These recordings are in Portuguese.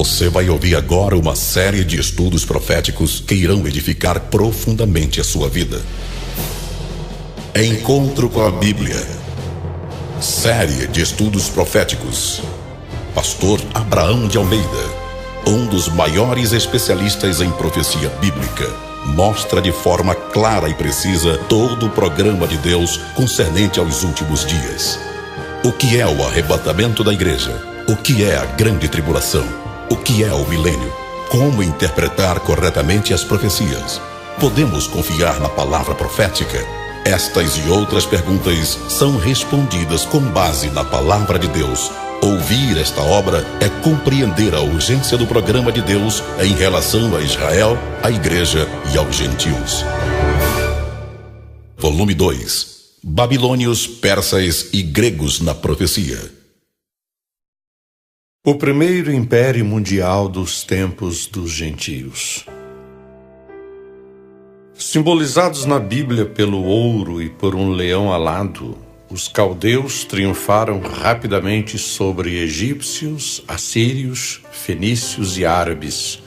Você vai ouvir agora uma série de estudos proféticos que irão edificar profundamente a sua vida. Encontro com a Bíblia. Série de estudos proféticos. Pastor Abraão de Almeida, um dos maiores especialistas em profecia bíblica, mostra de forma clara e precisa todo o programa de Deus concernente aos últimos dias. O que é o arrebatamento da igreja? O que é a grande tribulação? O que é o milênio? Como interpretar corretamente as profecias? Podemos confiar na palavra profética? Estas e outras perguntas são respondidas com base na palavra de Deus. Ouvir esta obra é compreender a urgência do programa de Deus em relação a Israel, à igreja e aos gentios. Volume 2. Babilônios, persas e gregos na profecia. O primeiro império mundial dos tempos dos gentios. Simbolizados na Bíblia pelo ouro e por um leão alado, os caldeus triunfaram rapidamente sobre egípcios, assírios, fenícios e árabes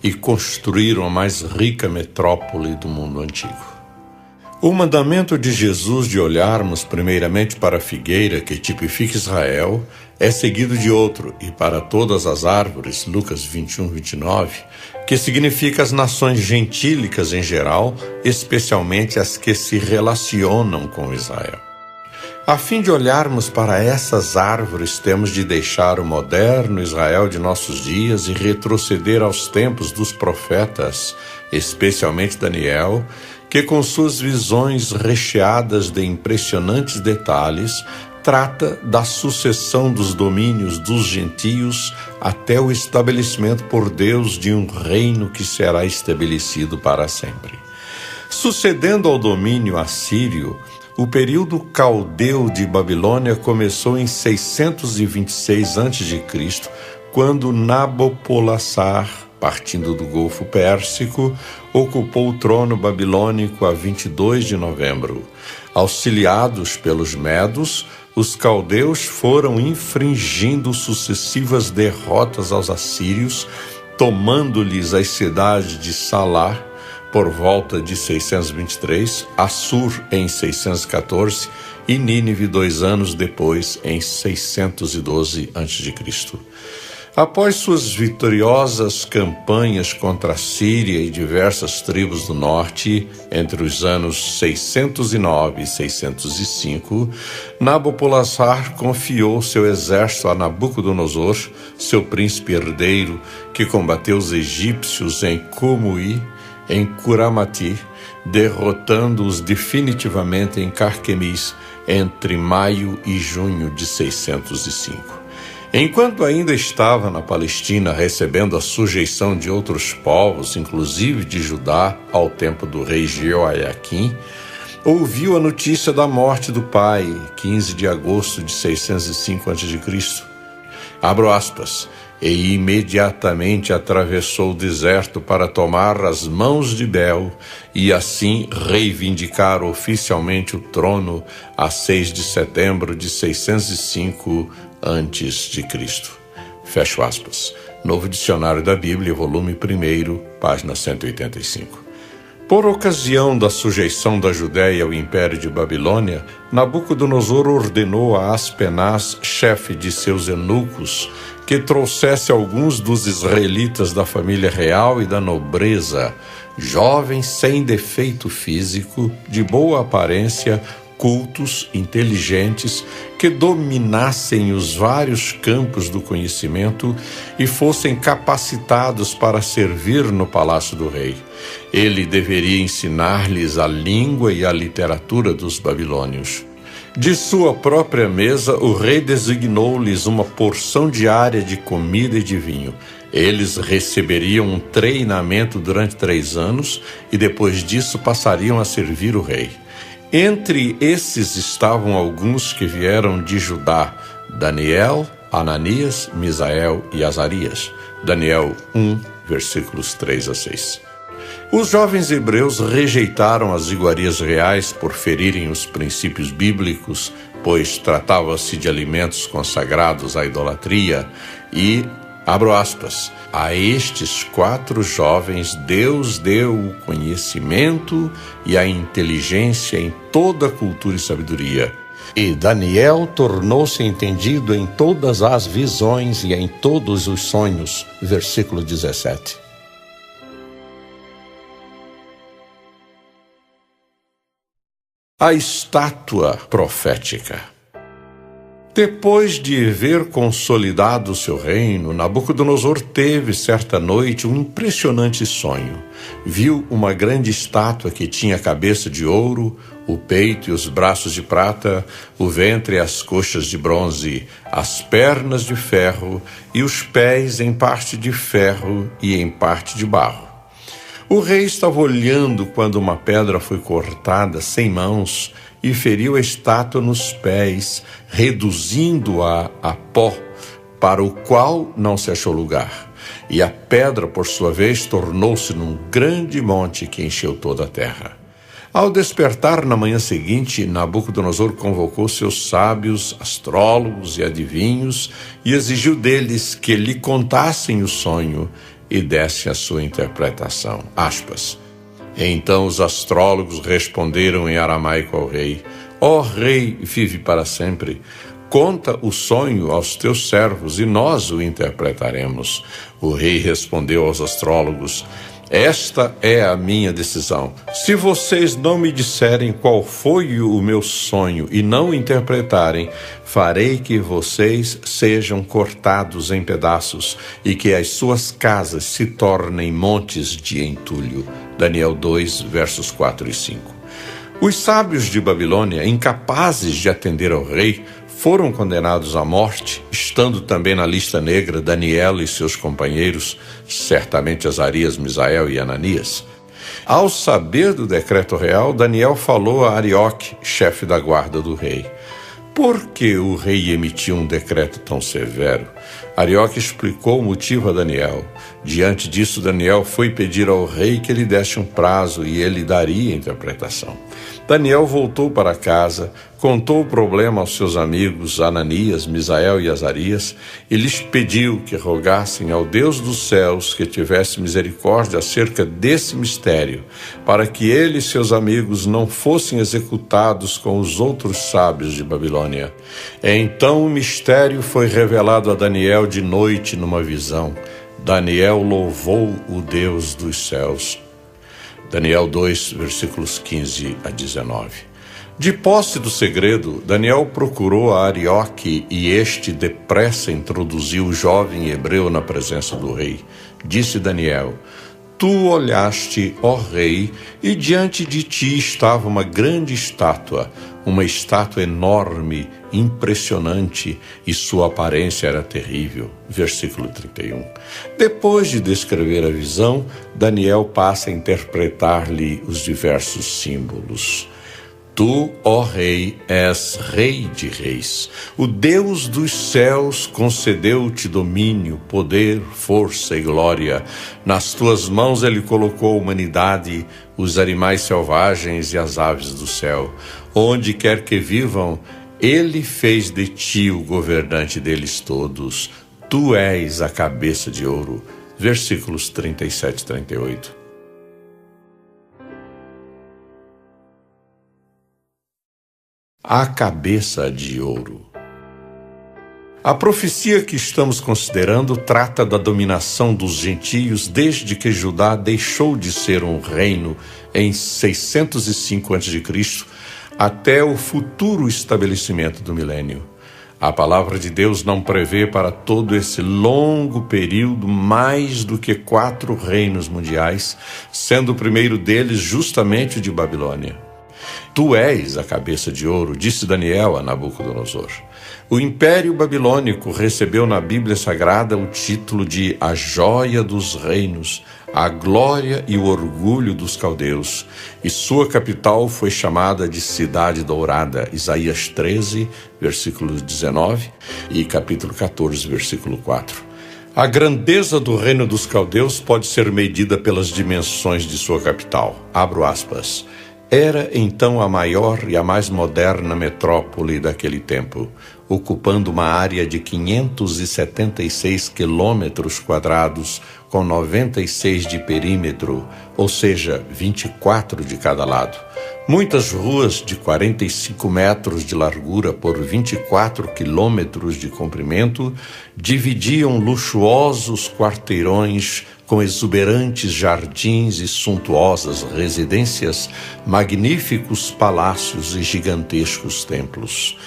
e construíram a mais rica metrópole do mundo antigo. O mandamento de Jesus de olharmos primeiramente para a figueira que tipifica Israel é seguido de outro, e para todas as árvores, Lucas 21, 29, que significa as nações gentílicas em geral, especialmente as que se relacionam com Israel. A fim de olharmos para essas árvores, temos de deixar o moderno Israel de nossos dias e retroceder aos tempos dos profetas, especialmente Daniel, que com suas visões recheadas de impressionantes detalhes, trata da sucessão dos domínios dos gentios até o estabelecimento por Deus de um reino que será estabelecido para sempre. Sucedendo ao domínio assírio, o período caldeu de Babilônia começou em 626 a.C., quando Nabopolassar, partindo do Golfo Pérsico, ocupou o trono babilônico a 22 de novembro. Auxiliados pelos medos, os caldeus foram infringindo sucessivas derrotas aos assírios, tomando-lhes as cidades de Salá, por volta de 623, Assur em 614 e Nínive 2 anos depois, em 612 a.C. Após suas vitoriosas campanhas contra a Síria e diversas tribos do norte, entre os anos 609 e 605, Nabopolassar confiou seu exército a Nabucodonosor, seu príncipe herdeiro, que combateu os egípcios em Cumuí, em Curamati, derrotando-os definitivamente em Carquemis entre maio e junho de 605. Enquanto ainda estava na Palestina recebendo a sujeição de outros povos, inclusive de Judá, ao tempo do rei Jeoiaquim, ouviu a notícia da morte do pai, 15 de agosto de 605 a.C. Abro aspas. E imediatamente atravessou o deserto para tomar as mãos de Bel e assim reivindicar oficialmente o trono a 6 de setembro de 605 a.C. Fecho aspas. Novo Dicionário da Bíblia, volume 1, página 185. Por ocasião da sujeição da Judéia ao Império de Babilônia, Nabucodonosor ordenou a Aspenaz, chefe de seus eunucos, que trouxesse alguns dos israelitas da família real e da nobreza, jovens sem defeito físico, de boa aparência, cultos, inteligentes, que dominassem os vários campos do conhecimento e fossem capacitados para servir no palácio do rei. Ele deveria ensinar-lhes a língua e a literatura dos babilônios. De sua própria mesa, o rei designou-lhes uma porção diária de comida e de vinho. Eles receberiam um treinamento durante 3 anos e depois disso passariam a servir o rei. Entre esses estavam alguns que vieram de Judá: Daniel, Ananias, Misael e Azarias. Daniel 1, versículos 3 a 6. Os jovens hebreus rejeitaram as iguarias reais por ferirem os princípios bíblicos, pois tratava-se de alimentos consagrados à idolatria, e Abro aspas. A estes 4 jovens Deus deu o conhecimento e a inteligência em toda a cultura e sabedoria. E Daniel tornou-se entendido em todas as visões e em todos os sonhos. Versículo 17. A estátua profética. Depois de ver consolidado o seu reino, Nabucodonosor teve, certa noite, um impressionante sonho. Viu uma grande estátua que tinha a cabeça de ouro, o peito e os braços de prata, o ventre e as coxas de bronze, as pernas de ferro e os pés em parte de ferro e em parte de barro. O rei estava olhando quando uma pedra foi cortada sem mãos e feriu a estátua nos pés, reduzindo-a a pó, para o qual não se achou lugar. E a pedra, por sua vez, tornou-se num grande monte que encheu toda a terra. Ao despertar na manhã seguinte, Nabucodonosor convocou seus sábios, astrólogos e adivinhos e exigiu deles que lhe contassem o sonho e dessem a sua interpretação. Aspas. Então os astrólogos responderam em aramaico ao rei: Ó rei, vive para sempre. Conta o sonho aos teus servos e nós o interpretaremos. O rei respondeu aos astrólogos: Esta é a minha decisão. Se vocês não me disserem qual foi o meu sonho e não o interpretarem, farei que vocês sejam cortados em pedaços e que as suas casas se tornem montes de entulho. Daniel 2, versos 4 e 5. Os sábios de Babilônia, incapazes de atender ao rei, foram condenados à morte, estando também na lista negra Daniel e seus companheiros, certamente Azarias, Misael e Ananias. Ao saber do decreto real, Daniel falou a Arioque, chefe da guarda do rei. Por que o rei emitiu um decreto tão severo? Arioque explicou o motivo a Daniel. Diante disso, Daniel foi pedir ao rei que lhe desse um prazo e ele daria a interpretação. Daniel voltou para casa, contou o problema aos seus amigos Ananias, Misael e Azarias e lhes pediu que rogassem ao Deus dos céus que tivesse misericórdia acerca desse mistério, para que ele e seus amigos não fossem executados com os outros sábios de Babilônia. Então o mistério foi revelado a Daniel de noite numa visão. Daniel louvou o Deus dos céus. Daniel 2, versículos 15 a 19. De posse do segredo, Daniel procurou a Arioque e este depressa introduziu o jovem hebreu na presença do rei. Disse Daniel: Tu olhaste, ó rei, e diante de ti estava uma grande estátua, uma estátua enorme, impressionante, e sua aparência era terrível. Versículo 31. Depois de descrever a visão, Daniel passa a interpretar-lhe os diversos símbolos. Tu, ó rei, és rei de reis. O Deus dos céus concedeu-te domínio, poder, força e glória. Nas tuas mãos ele colocou a humanidade, os animais selvagens e as aves do céu. Onde quer que vivam, ele fez de ti o governante deles todos. Tu és a cabeça de ouro. Versículos 37 e 38. A cabeça de ouro. A profecia que estamos considerando trata da dominação dos gentios desde que Judá deixou de ser um reino em 605 a.C. até o futuro estabelecimento do milênio. A palavra de Deus não prevê para todo esse longo período mais do que 4 reinos mundiais, sendo o primeiro deles justamente o de Babilônia. Tu és a cabeça de ouro, disse Daniel a Nabucodonosor. O Império Babilônico recebeu na Bíblia Sagrada o título de a joia dos reinos, a glória e o orgulho dos caldeus, e sua capital foi chamada de Cidade Dourada, Isaías 13, versículo 19, e capítulo 14, versículo 4. A grandeza do reino dos caldeus pode ser medida pelas dimensões de sua capital. Abro aspas. Era então a maior e a mais moderna metrópole daquele tempo, ocupando uma área de 576 quilômetros quadrados, com 96 de perímetro, ou seja, 24 de cada lado. Muitas ruas de 45 metros de largura por 24 quilômetros de comprimento dividiam luxuosos quarteirões com exuberantes jardins e suntuosas residências, magníficos palácios e gigantescos templos.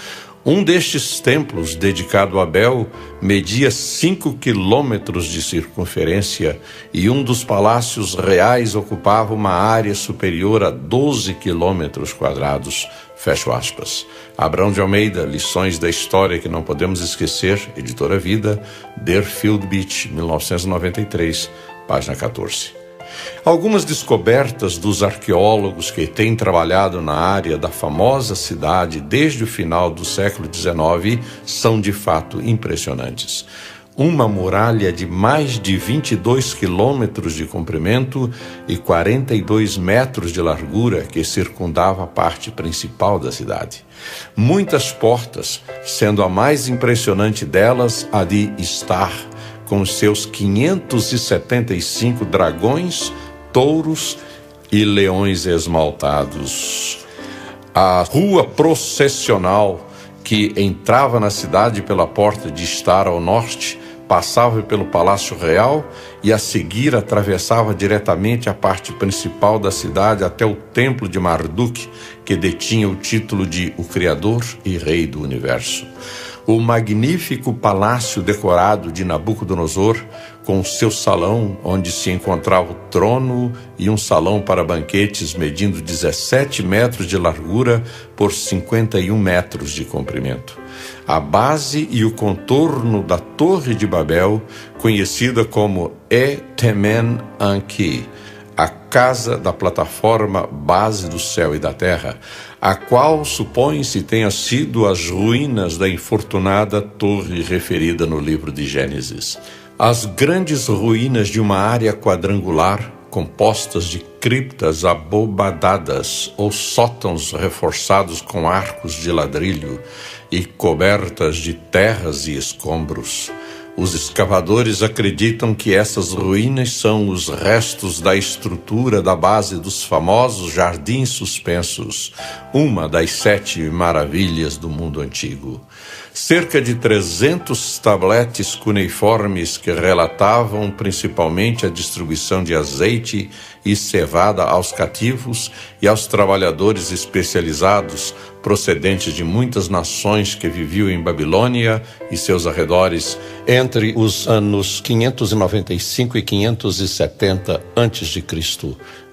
Um destes templos, dedicado a Bel, media 5 quilômetros de circunferência e um dos palácios reais ocupava uma área superior a 12 quilômetros quadrados. Fecho aspas. Abraão de Almeida, Lições da História que Não Podemos Esquecer, Editora Vida, Deerfield Beach, 1993, página 14. Algumas descobertas dos arqueólogos que têm trabalhado na área da famosa cidade desde o final do século XIX são de fato impressionantes. Uma muralha de mais de 22 quilômetros de comprimento e 42 metros de largura que circundava a parte principal da cidade. Muitas portas, sendo a mais impressionante delas a de Star, com seus 575 dragões, touros e leões esmaltados. A rua processional que entrava na cidade pela porta de Star ao norte, passava pelo Palácio Real e a seguir atravessava diretamente a parte principal da cidade até o Templo de Marduk, que detinha o título de o Criador e Rei do Universo. O magnífico palácio decorado de Nabucodonosor, com seu salão onde se encontrava o trono e um salão para banquetes medindo 17 metros de largura por 51 metros de comprimento. A base e o contorno da Torre de Babel, conhecida como Temen Anki, a casa da plataforma base do céu e da terra, a qual supõe-se tenha sido as ruínas da infortunada torre referida no livro de Gênesis. As grandes ruínas de uma área quadrangular, compostas de criptas abobadadas ou sótãos reforçados com arcos de ladrilho e cobertas de terras e escombros. Os escavadores acreditam que essas ruínas são os restos da estrutura da base dos famosos Jardins Suspensos, uma das 7 maravilhas do mundo antigo. Cerca de 300 tabletes cuneiformes que relatavam principalmente a distribuição de azeite e cevada aos cativos e aos trabalhadores especializados procedentes de muitas nações que viviam em Babilônia e seus arredores entre os anos 595 e 570 a.C.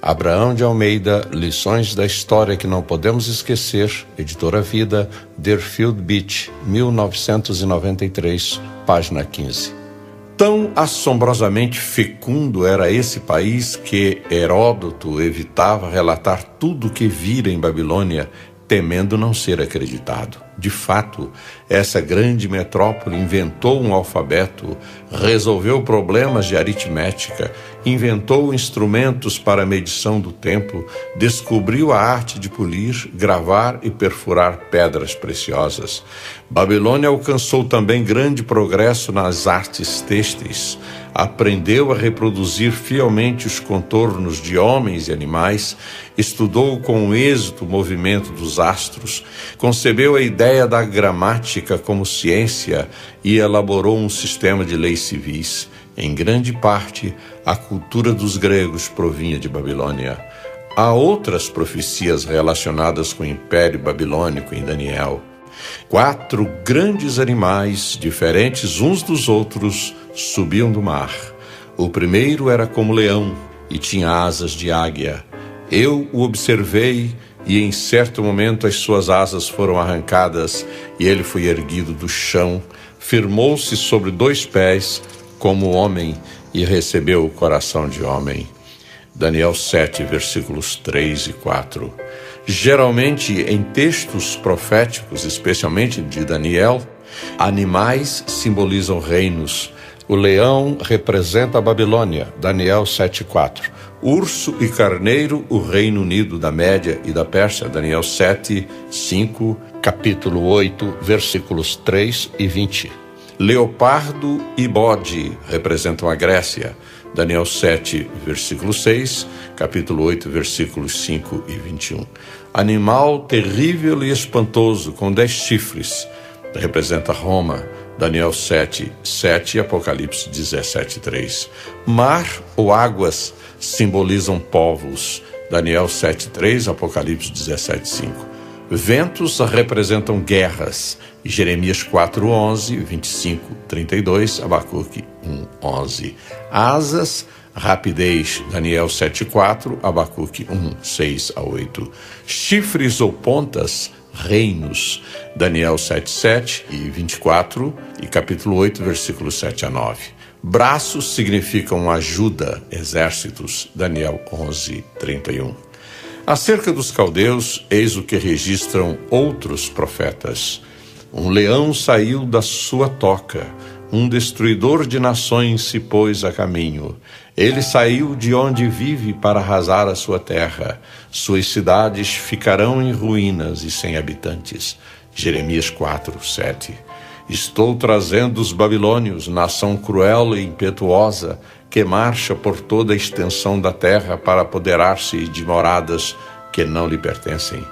Abraão de Almeida, Lições da História que Não Podemos Esquecer, Editora Vida, Deerfield Beach, 1993, página 15. Tão assombrosamente fecundo era esse país que Heródoto evitava relatar tudo o que vira em Babilônia, temendo não ser acreditado. De fato, essa grande metrópole inventou um alfabeto, resolveu problemas de aritmética, inventou instrumentos para a medição do tempo, descobriu a arte de polir, gravar e perfurar pedras preciosas. Babilônia alcançou também grande progresso nas artes têxteis, aprendeu a reproduzir fielmente os contornos de homens e animais, estudou com êxito o movimento dos astros, concebeu a ideia da gramática como ciência e elaborou um sistema de leis civis. Em grande parte, a cultura dos gregos provinha de Babilônia. Há outras profecias relacionadas com o Império Babilônico em Daniel. 4 grandes animais, diferentes uns dos outros, subiam do mar. O primeiro era como leão e tinha asas de águia. Eu o observei e em certo momento as suas asas foram arrancadas e ele foi erguido do chão, firmou-se sobre 2 pés como homem e recebeu o coração de homem. Daniel 7, versículos 3 e 4. Geralmente, em textos proféticos, especialmente de Daniel, animais simbolizam reinos. O leão representa a Babilônia, Daniel 7,4. Urso e carneiro, o Reino Unido da Média e da Pérsia, Daniel 7, 5, capítulo 8, versículos 3 e 20. Leopardo e bode representam a Grécia, Daniel 7, versículo 6, capítulo 8, versículos 5 e 21. Animal terrível e espantoso, com 10 chifres, representa Roma, Daniel 7, 7 e Apocalipse 17, 3. Mar ou águas simbolizam povos, Daniel 7, 3, Apocalipse 17, 5. Ventos representam guerras, Jeremias 4, 11, 25, 32, Abacuque 1, 11. Asas, rapidez, Daniel 7, 4, Abacuque 1, 6 a 8. Chifres ou pontas, reinos, Daniel 7, 7 e 24 e capítulo 8, versículos 7 a 9. Braços significam ajuda, exércitos, Daniel 11, 31. Acerca dos caldeus, eis o que registram outros profetas. Um leão saiu da sua toca, um destruidor de nações se pôs a caminho. Ele saiu de onde vive para arrasar a sua terra. Suas cidades ficarão em ruínas e sem habitantes. Jeremias 4, 7. Estou trazendo os babilônios, nação cruel e impetuosa, que marcha por toda a extensão da terra para apoderar-se de moradas que não lhe pertencem.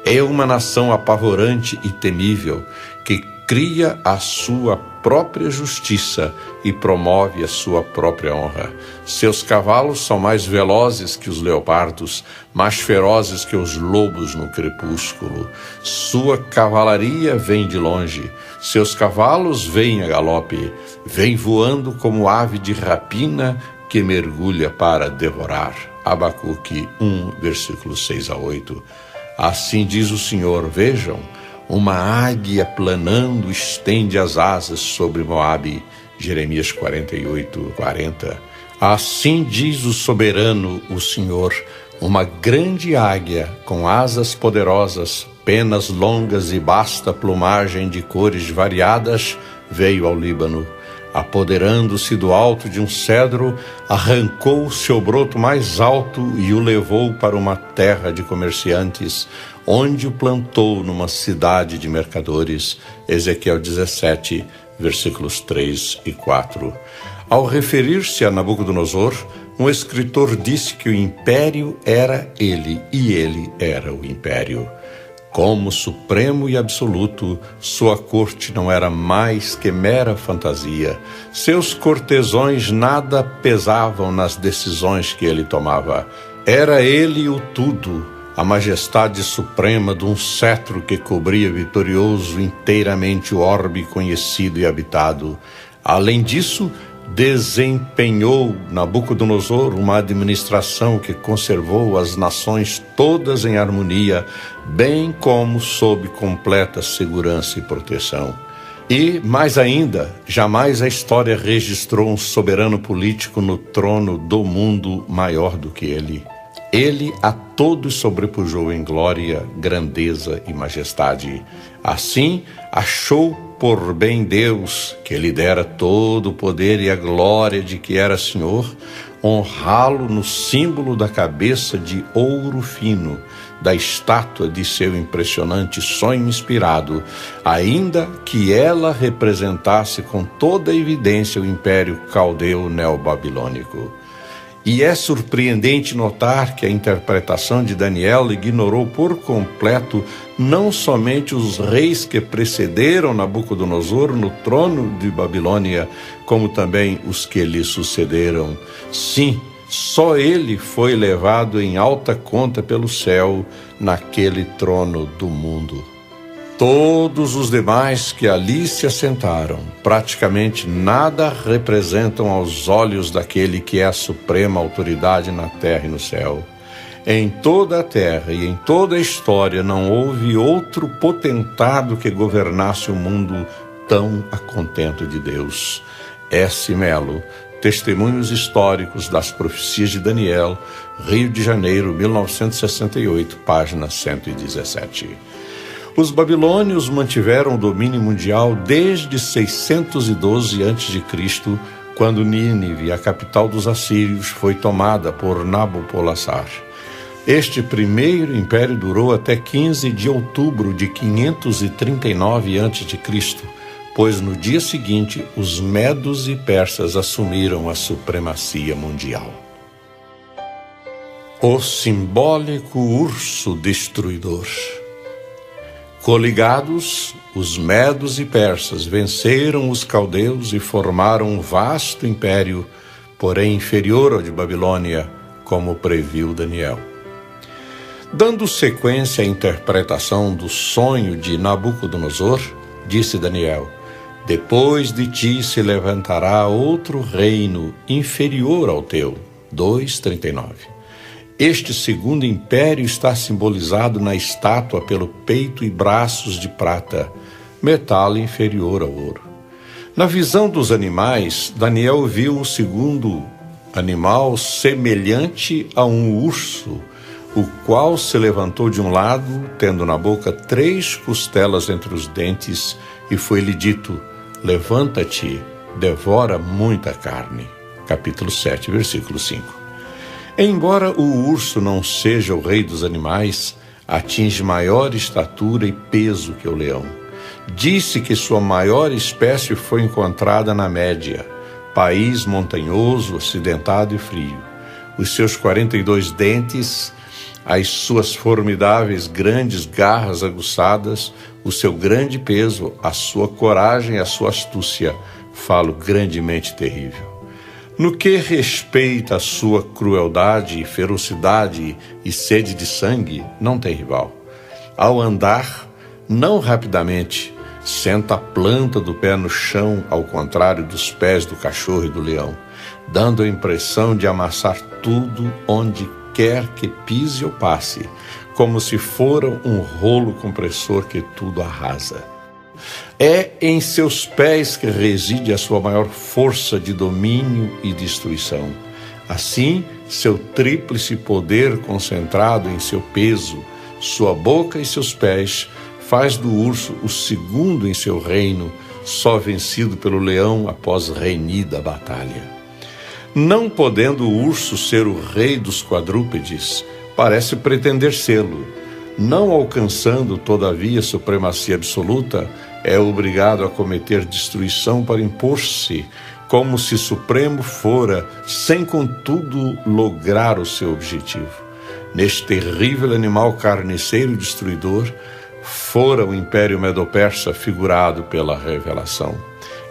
É uma nação apavorante e temível, que cria a sua própria justiça e promove a sua própria honra. Seus cavalos são mais velozes que os leopardos, mais ferozes que os lobos no crepúsculo. Sua cavalaria vem de longe, seus cavalos vêm a galope, vem voando como ave de rapina que mergulha para devorar. Abacuque 1, versículos 6 a 8. Assim diz o Senhor, vejam, uma águia planando estende as asas sobre Moabe. Jeremias 48, 40. Assim diz o soberano, o Senhor, uma grande águia com asas poderosas, penas longas e vasta plumagem de cores variadas, veio ao Líbano. Apoderando-se do alto de um cedro, arrancou o seu broto mais alto e o levou para uma terra de comerciantes, onde o plantou numa cidade de mercadores. Ezequiel 17, versículos 3 e 4. Ao referir-se a Nabucodonosor, um escritor disse que o império era ele e ele era o império. Como supremo e absoluto, sua corte não era mais que mera fantasia. Seus cortesões nada pesavam nas decisões que ele tomava. Era ele o tudo, a majestade suprema de um cetro que cobria vitorioso inteiramente o orbe conhecido e habitado. Além disso, desempenhou Nabucodonosor uma administração que conservou as nações todas em harmonia, bem como sob completa segurança e proteção. E, mais ainda, jamais a história registrou um soberano político no trono do mundo maior do que ele. Ele a todos sobrepujou em glória, grandeza e majestade. Assim, achou por bem Deus, que lhe dera todo o poder e a glória de que era Senhor, honrá-lo no símbolo da cabeça de ouro fino, da estátua de seu impressionante sonho inspirado, ainda que ela representasse com toda a evidência o império caldeu neobabilônico. E é surpreendente notar que a interpretação de Daniel ignorou por completo não somente os reis que precederam Nabucodonosor no trono de Babilônia, como também os que lhe sucederam. Sim, só ele foi levado em alta conta pelo céu naquele trono do mundo. Todos os demais que ali se assentaram, praticamente nada representam aos olhos daquele que é a suprema autoridade na terra e no céu. Em toda a terra e em toda a história não houve outro potentado que governasse o mundo tão a contento de Deus. S. Melo, Testemunhos Históricos das Profecias de Daniel, Rio de Janeiro, 1968, página 117. Os babilônios mantiveram o domínio mundial desde 612 a.C., quando Nínive, a capital dos assírios, foi tomada por Nabopolassar. Este primeiro império durou até 15 de outubro de 539 a.C., pois no dia seguinte os medos e persas assumiram a supremacia mundial. O simbólico urso destruidor. Coligados, os medos e persas venceram os caldeus e formaram um vasto império, porém inferior ao de Babilônia, como previu Daniel. Dando sequência à interpretação do sonho de Nabucodonosor, disse Daniel: depois de ti se levantará outro reino inferior ao teu. 2:39. Este segundo império está simbolizado na estátua pelo peito e braços de prata, metal inferior ao ouro. Na visão dos animais, Daniel viu um segundo animal semelhante a um urso, o qual se levantou de um lado, tendo na boca 3 costelas entre os dentes, e foi-lhe dito: levanta-te, devora muita carne. Capítulo 7, versículo 5. Embora o urso não seja o rei dos animais, atinge maior estatura e peso que o leão. Disse que sua maior espécie foi encontrada na Média, país montanhoso, acidentado e frio. Os seus 42 dentes, as suas formidáveis grandes garras aguçadas, o seu grande peso, a sua coragem e a sua astúcia, falo grandemente terrível. No que respeita à sua crueldade, ferocidade e sede de sangue, não tem rival. Ao andar, não rapidamente, senta a planta do pé no chão, ao contrário dos pés do cachorro e do leão, dando a impressão de amassar tudo onde quer que pise ou passe, como se fora um rolo compressor que tudo arrasa. É em seus pés que reside a sua maior força de domínio e destruição. Assim, seu tríplice poder concentrado em seu peso, sua boca e seus pés, faz do urso o segundo em seu reino, só vencido pelo leão após renhida batalha. Não podendo o urso ser o rei dos quadrúpedes, parece pretender sê-lo. Não alcançando, todavia, supremacia absoluta, é obrigado a cometer destruição para impor-se, como se supremo fora, sem contudo lograr o seu objetivo. Neste terrível animal carniceiro e destruidor, fora o Império Medo-Persa figurado pela revelação.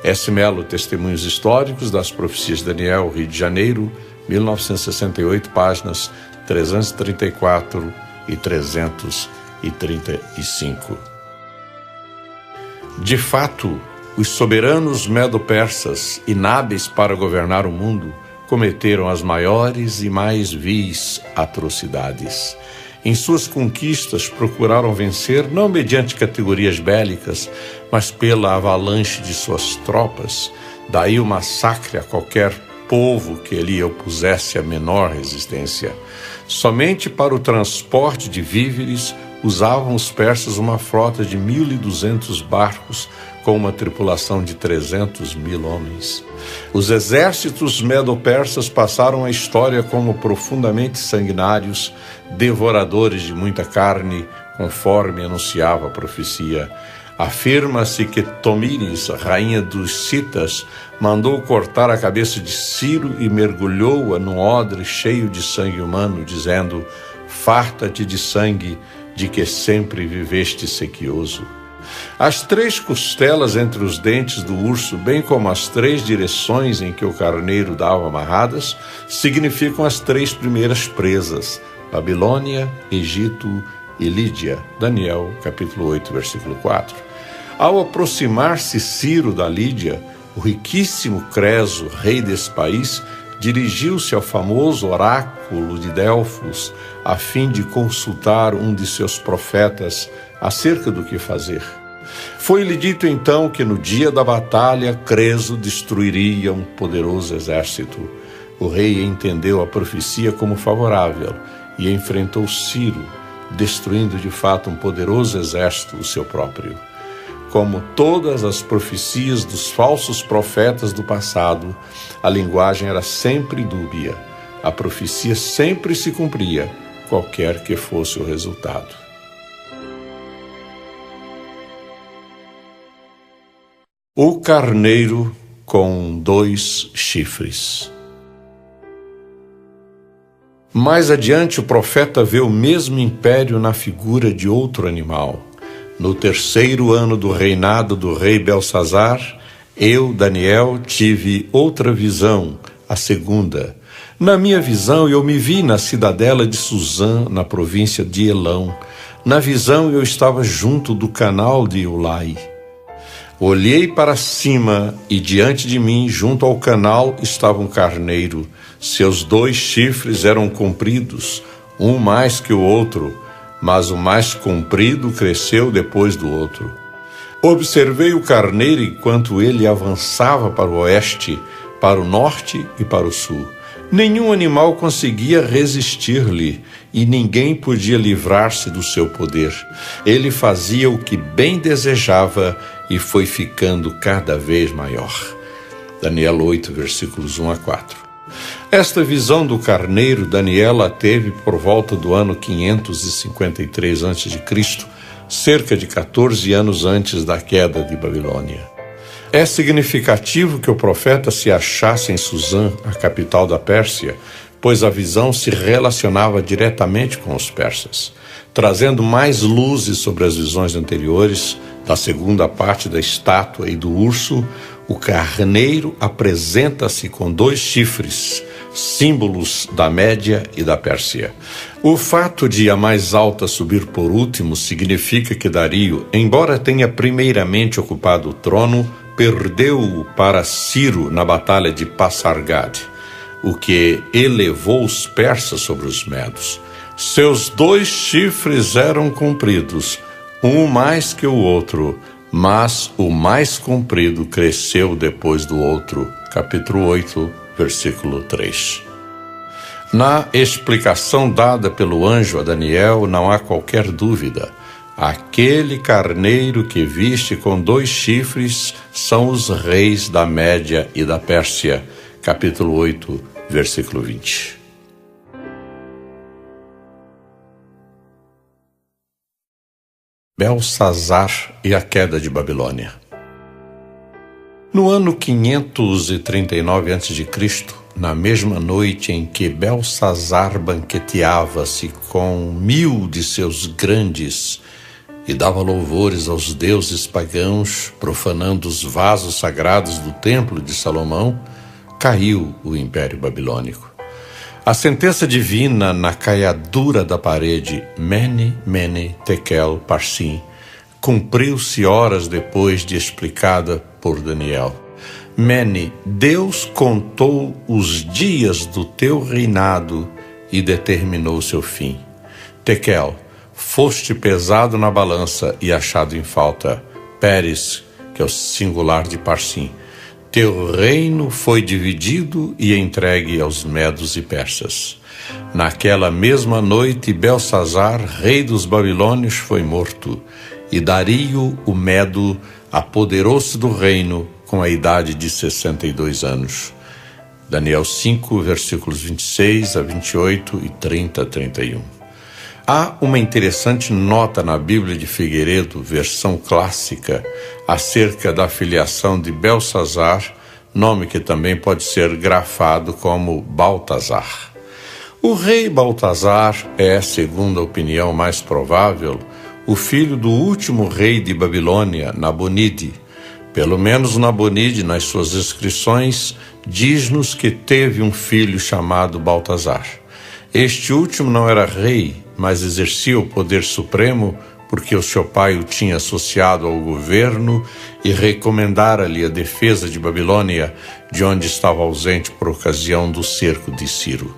S. Melo, Testemunhos Históricos das Profecias de Daniel, Rio de Janeiro, 1968, páginas 334 e 335. De fato, os soberanos medo-persas, inábeis para governar o mundo, cometeram as maiores e mais vis atrocidades. Em suas conquistas, procuraram vencer não mediante categorias bélicas, mas pela avalanche de suas tropas. Daí o massacre a qualquer povo que lhe opusesse a menor resistência. Somente para o transporte de víveres usavam os persas uma frota de 1.200 barcos com uma tripulação de 300.000 homens. Os exércitos medo-persas passaram a história como profundamente sanguinários, devoradores de muita carne, conforme anunciava a profecia. Afirma-se que Tomíris, rainha dos Citas, mandou cortar a cabeça de Ciro e mergulhou-a num odre cheio de sangue humano, dizendo: farta-te de sangue, de que sempre viveste sequioso. As 3 costelas entre os dentes do urso, bem como as 3 direções em que o carneiro dava amarradas, significam as 3 primeiras presas: Babilônia, Egito e Lídia. Daniel, capítulo 8, versículo 4. Ao aproximar-se Ciro da Lídia, o riquíssimo Creso, rei desse país, dirigiu-se ao famoso oráculo de Delfos a fim de consultar um de seus profetas acerca do que fazer. Foi-lhe dito então que no dia da batalha Creso destruiria um poderoso exército. O rei entendeu a profecia como favorável e enfrentou Ciro, destruindo de fato um poderoso exército, o seu próprio. como todas as profecias dos falsos profetas do passado, a linguagem era sempre dúbia. A profecia sempre se cumpria, qualquer que fosse o resultado. O carneiro com 2 chifres. Mais adiante, o profeta vê o mesmo império na figura de outro animal. No 3º ano do reinado do rei Belsazar, eu, Daniel, tive outra visão, a segunda. Na minha visão, eu me vi na cidadela de Suzã, na província de Elão. Na visão, eu estava junto do canal de Ulai. Olhei para cima e diante de mim, junto ao canal, estava um carneiro. Seus 2 chifres eram compridos, um mais que o outro, mas o mais comprido cresceu depois do outro. Observei o carneiro enquanto ele avançava para o oeste, para o norte e para o sul. Nenhum animal conseguia resistir-lhe e ninguém podia livrar-se do seu poder. Ele fazia o que bem desejava e foi ficando cada vez maior. Daniel 8, versículos 1 a 4. Esta visão do carneiro Daniel a teve por volta do ano 553 a.C., cerca de 14 anos antes da queda de Babilônia. É significativo que o profeta se achasse em Suzã, a capital da Pérsia, pois a visão se relacionava diretamente com os persas. Trazendo mais luzes sobre as visões anteriores, da segunda parte da estátua e do urso, o carneiro apresenta-se com 2 chifres, símbolos da Média e da Pérsia. O fato de a mais alta subir por último significa que Dario, embora tenha primeiramente ocupado o trono, perdeu-o para Ciro na batalha de Passargad, o que elevou os persas sobre os medos. Seus 2 chifres eram compridos, um mais que o outro, mas o mais comprido cresceu depois do outro. Capítulo 8, versículo 3. Na explicação dada pelo anjo a Daniel, não há qualquer dúvida. Aquele carneiro que viste com 2 chifres são os reis da Média e da Pérsia. Capítulo 8, versículo 20. Belsazar e a queda de Babilônia. No ano 539 a.C., na mesma noite em que Belsazar banqueteava-se com 1000 de seus grandes e dava louvores aos deuses pagãos, profanando os vasos sagrados do templo de Salomão, caiu o Império Babilônico. A sentença divina na caiadura da parede, Mene, Mene, Tekel, Parsim, cumpriu-se horas depois de explicada por Daniel. Mene, Deus contou os dias do teu reinado e determinou seu fim. Tekel, foste pesado na balança e achado em falta. Pérez, que é o singular de Parsim, teu reino foi dividido e entregue aos medos e persas. Naquela mesma noite, Belsazar, rei dos babilônios, foi morto, e Dario, o Medo, apoderou-se do reino com a idade de 62 anos. Daniel 5, versículos 26 a 28 e 30 a 31. Há uma interessante nota na Bíblia de Figueiredo, versão clássica, acerca da filiação de Belsazar, nome que também pode ser grafado como Baltazar. O rei Baltazar é, segundo a opinião mais provável, o filho do último rei de Babilônia, Nabonide. Pelo menos Nabonide, nas suas inscrições, diz-nos que teve um filho chamado Baltazar. Este último não era rei, mas exercia o poder supremo porque o seu pai o tinha associado ao governo e recomendara-lhe a defesa de Babilônia, de onde estava ausente por ocasião do cerco de Ciro.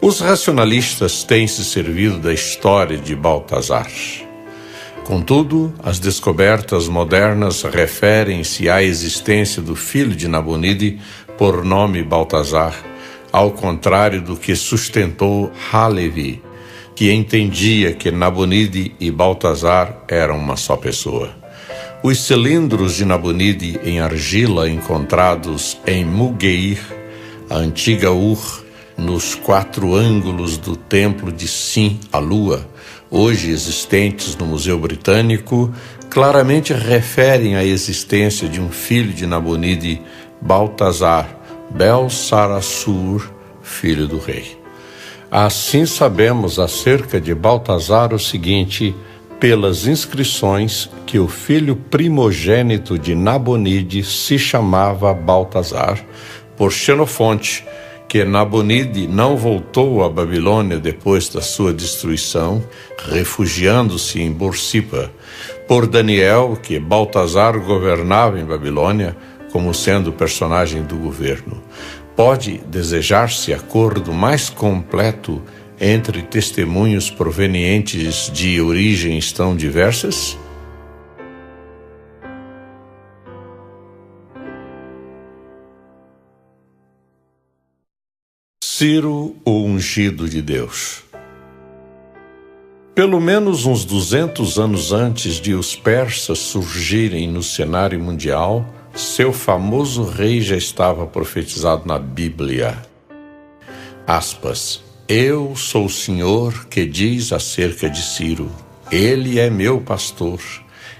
Os racionalistas têm se servido da história de Baltazar. Contudo, as descobertas modernas referem-se à existência do filho de Nabonide, por nome Baltazar, ao contrário do que sustentou Halevi, que entendia que Nabonide e Baltazar eram uma só pessoa. Os cilindros de Nabonide em argila encontrados em Mugeir, a antiga Ur, nos 4 ângulos do templo de Sin, a Lua, hoje existentes no Museu Britânico, claramente referem à existência de um filho de Nabonide, Baltazar, Bel-Sarasur, filho do rei. Assim sabemos acerca de Baltazar o seguinte, pelas inscrições, que o filho primogênito de Nabonide se chamava Baltazar, por Xenofonte, que Nabonide não voltou à Babilônia depois da sua destruição, refugiando-se em Borsipa, por Daniel, que Baltazar governava em Babilônia, como sendo personagem do governo. Pode desejar-se acordo mais completo entre testemunhos provenientes de origens tão diversas? Ciro, o ungido de Deus. Pelo menos uns 200 anos antes de os persas surgirem no cenário mundial, seu famoso rei já estava profetizado na Bíblia. Aspas. Eu sou o Senhor que diz acerca de Ciro. Ele é meu pastor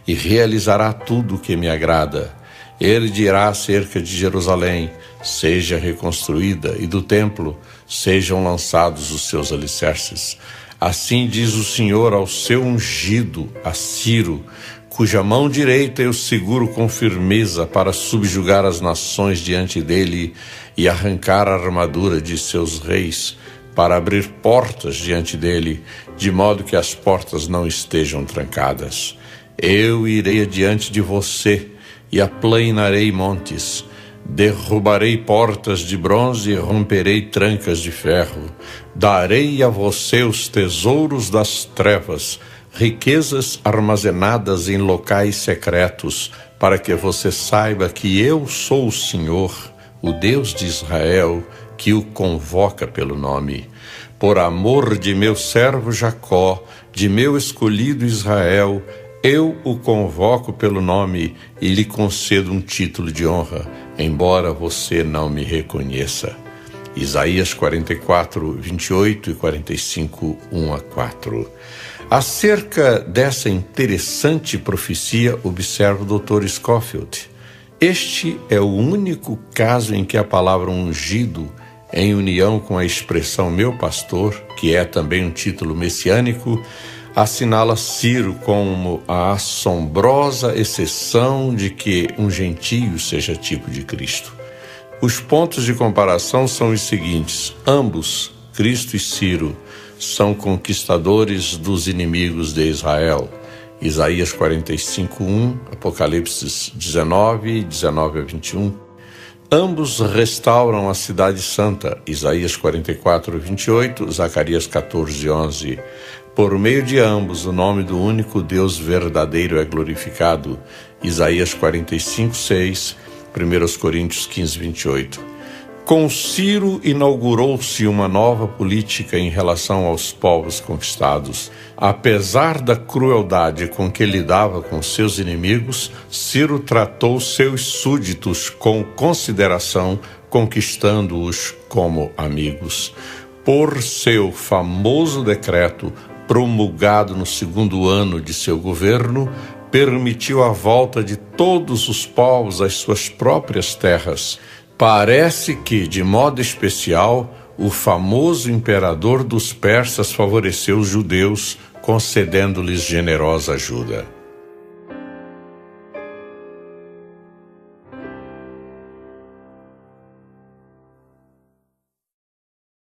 e realizará tudo o que me agrada. Ele dirá acerca de Jerusalém, seja reconstruída, e do templo, sejam lançados os seus alicerces. Assim diz o Senhor ao seu ungido, a Ciro, cuja mão direita eu seguro com firmeza para subjugar as nações diante dele e arrancar a armadura de seus reis, para abrir portas diante dele, de modo que as portas não estejam trancadas. Eu irei adiante de você e aplanarei montes, derrubarei portas de bronze e romperei trancas de ferro. Darei a você os tesouros das trevas, riquezas armazenadas em locais secretos, para que você saiba que eu sou o Senhor, o Deus de Israel, que o convoca pelo nome. Por amor de meu servo Jacó, de meu escolhido Israel, eu o convoco pelo nome e lhe concedo um título de honra, embora você não me reconheça. Isaías 44, 28 e 45, 1-4. Acerca dessa interessante profecia, observa o Dr. Scofield. Este é o único caso em que a palavra ungido, em união com a expressão meu pastor, que é também um título messiânico, assinala Ciro como a assombrosa exceção de que um gentio seja tipo de Cristo. Os pontos de comparação são os seguintes: ambos, Cristo e Ciro, são conquistadores dos inimigos de Israel. Isaías 45:1, Apocalipse 19, 19-21. Ambos restauram a cidade santa. Isaías 44:28, Zacarias 14:11. Por meio de ambos, o nome do único Deus verdadeiro é glorificado. Isaías 45:6, 1 Coríntios 15:28. Com Ciro inaugurou-se uma nova política em relação aos povos conquistados. Apesar da crueldade com que lidava com seus inimigos, Ciro tratou seus súditos com consideração, conquistando-os como amigos. Por seu famoso decreto, promulgado no 2º ano de seu governo, permitiu a volta de todos os povos às suas próprias terras. Parece que, de modo especial, o famoso imperador dos persas favoreceu os judeus, concedendo-lhes generosa ajuda.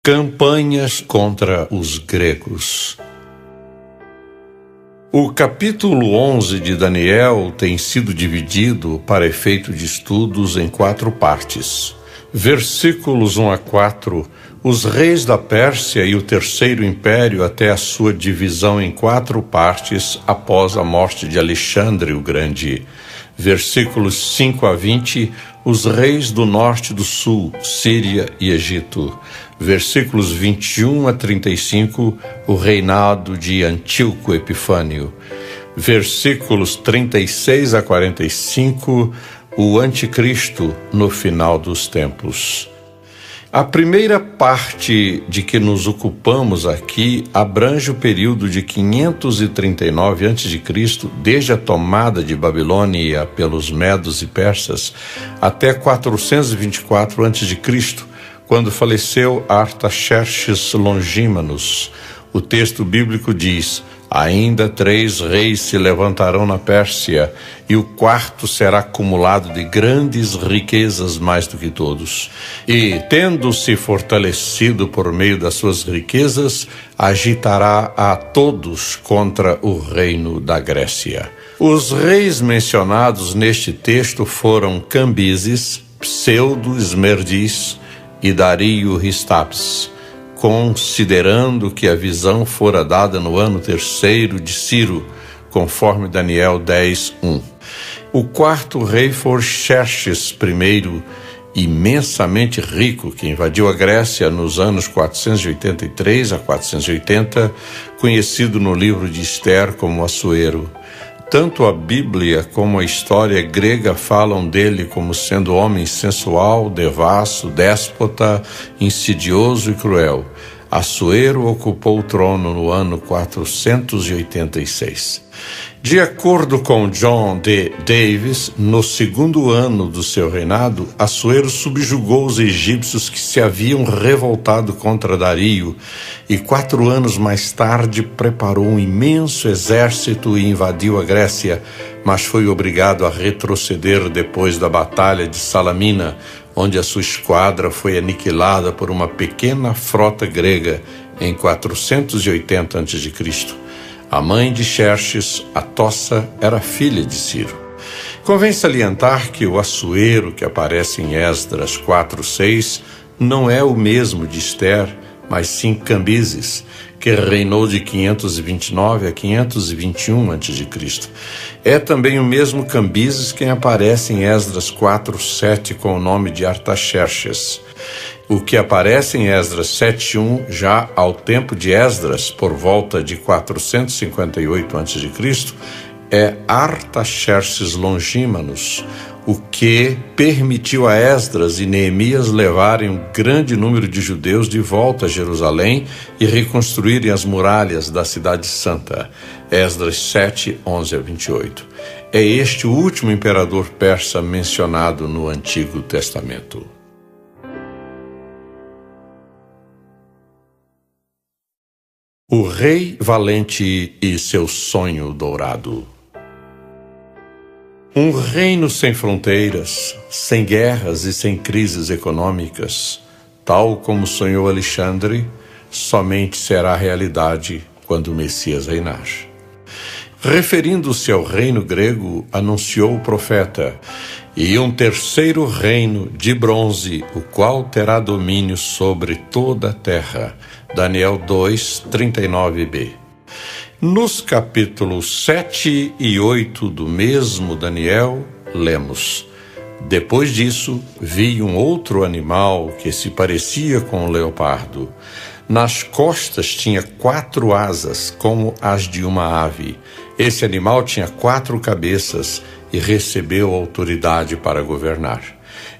Campanhas contra os gregos. O capítulo 11 de Daniel tem sido dividido, para efeito de estudos, em 4 partes. Versículos 1-4, os reis da Pérsia e o Terceiro Império até a sua divisão em 4 partes após a morte de Alexandre o Grande. Versículos 5-20, os reis do norte e do sul, Síria e Egito. Versículos 21-35, o reinado de Antíoco Epifânio. versículos 36 a 45, o anticristo no final dos tempos. A primeira parte de que nos ocupamos aqui abrange o período de 539 a.C., desde a tomada de Babilônia pelos medos e persas, até 424 a.C., quando faleceu Artaxerxes Longímanos. O texto bíblico diz: ainda 3 reis se levantarão na Pérsia, e o quarto será acumulado de grandes riquezas mais do que todos. E, tendo-se fortalecido por meio das suas riquezas, agitará a todos contra o reino da Grécia. Os reis mencionados neste texto foram Cambises, Pseudo-Esmerdis e Dario Ristapes, considerando que a visão fora dada no ano 3º de Ciro, conforme Daniel 10:1. O quarto rei foi Xerxes I, imensamente rico, que invadiu a Grécia nos anos 483 a 480, conhecido no livro de Ester como Assuero. Tanto a Bíblia como a história grega falam dele como sendo homem sensual, devasso, déspota, insidioso e cruel. Assuero ocupou o trono no ano 486. De acordo com John D. Davis, no 2º ano do seu reinado, Assuero subjugou os egípcios que se haviam revoltado contra Dario e 4 anos mais tarde preparou um imenso exército e invadiu a Grécia, mas foi obrigado a retroceder depois da Batalha de Salamina, onde a sua esquadra foi aniquilada por uma pequena frota grega em 480 a.C. A mãe de Xerxes, Atossa, era filha de Ciro. Convém salientar que o Assuero que aparece em Esdras 4:6 não é o mesmo de Ester, mas sim Cambises, que reinou de 529 a 521 a.C. É também o mesmo Cambises quem aparece em Esdras 4:7 com o nome de Artaxerxes. O que aparece em Esdras 7:1, já ao tempo de Esdras, por volta de 458 a.C., é Artaxerxes Longímanos, o que permitiu a Esdras e Neemias levarem um grande número de judeus de volta a Jerusalém e reconstruírem as muralhas da Cidade Santa. Esdras 7, 11 a 28. É este o último imperador persa mencionado no Antigo Testamento. O Rei Valente e seu sonho dourado. Um reino sem fronteiras, sem guerras e sem crises econômicas, tal como sonhou Alexandre, somente será realidade quando o Messias reinar. Referindo-se ao reino grego, anunciou o profeta: e um terceiro reino de bronze, o qual terá domínio sobre toda a terra. Daniel 2, 39b. Nos capítulos 7 e 8 do mesmo Daniel, lemos: depois disso, vi um outro animal que se parecia com um leopardo. Nas costas tinha 4 asas, como as de uma ave. Esse animal tinha 4 cabeças e recebeu autoridade para governar.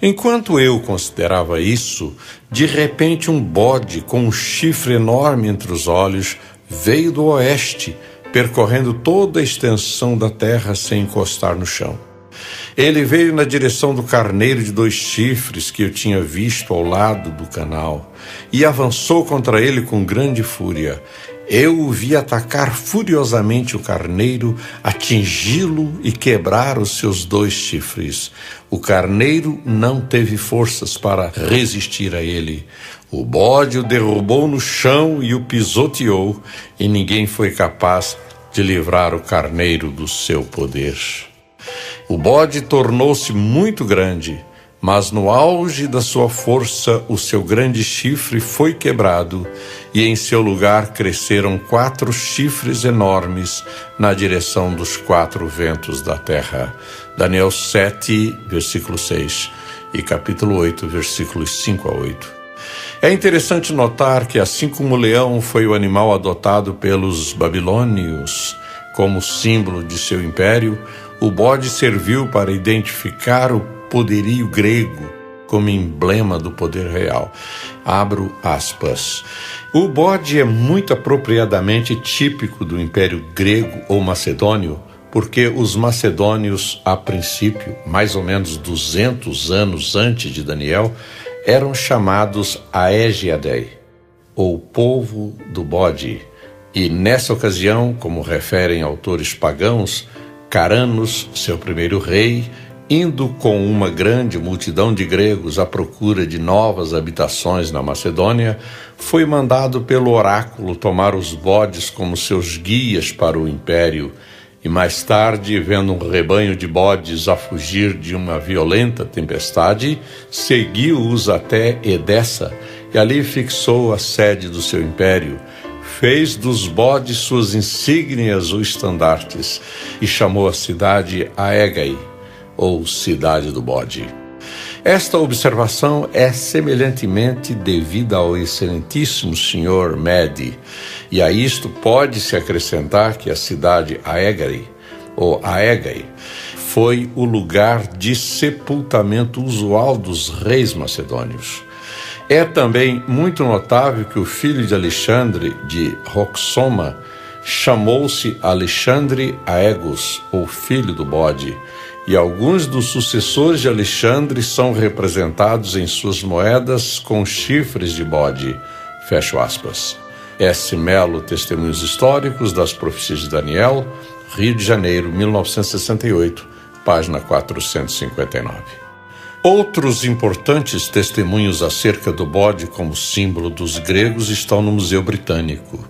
Enquanto eu considerava isso, de repente um bode com um chifre enorme entre os olhos veio do oeste, percorrendo toda a extensão da terra sem encostar no chão. Ele veio na direção do carneiro de 2 chifres que eu tinha visto ao lado do canal e avançou contra ele com grande fúria. Eu o vi atacar furiosamente o carneiro, atingi-lo e quebrar os seus 2 chifres. O carneiro não teve forças para resistir a ele. O bode o derrubou no chão e o pisoteou, e ninguém foi capaz de livrar o carneiro do seu poder. O bode tornou-se muito grande, mas no auge da sua força o seu grande chifre foi quebrado e em seu lugar cresceram 4 chifres enormes na direção dos 4 ventos da terra. Daniel 7, versículo 6 e capítulo 8, versículos 5 a 8. É interessante notar que, assim como o leão foi o animal adotado pelos babilônios, Como símbolo de seu império, o bode serviu para identificar o poderio grego como emblema do poder real. Abro aspas. O bode é muito apropriadamente típico do Império Grego ou Macedônio, porque os macedônios, a princípio, mais ou menos 200 anos antes de Daniel, eram chamados Aegiadei, ou povo do bode, e nessa ocasião, como referem autores pagãos, Caranos, seu primeiro rei, indo com uma grande multidão de gregos à procura de novas habitações na Macedônia, foi mandado pelo oráculo tomar os bodes como seus guias para o império, e mais tarde, vendo um rebanho de bodes a fugir de uma violenta tempestade, seguiu-os até Edessa e ali fixou a sede do seu império. Fez dos bodes suas insígnias ou estandartes e chamou a cidade Aegai, ou Cidade do Bode. Esta observação é semelhantemente devida ao excelentíssimo senhor Mede, e a isto pode-se acrescentar que a cidade Aegai, ou Aegai, foi o lugar de sepultamento usual dos reis macedônios. É também muito notável que o filho de Alexandre, de Roxoma, chamou-se Alexandre Aegus, ou filho do bode, e alguns dos sucessores de Alexandre são representados em suas moedas com chifres de bode. Fecho aspas. S. Melo, Testemunhos Históricos das Profecias de Daniel, Rio de Janeiro, 1968, página 459. Outros importantes testemunhos acerca do bode como símbolo dos gregos estão no Museu Britânico.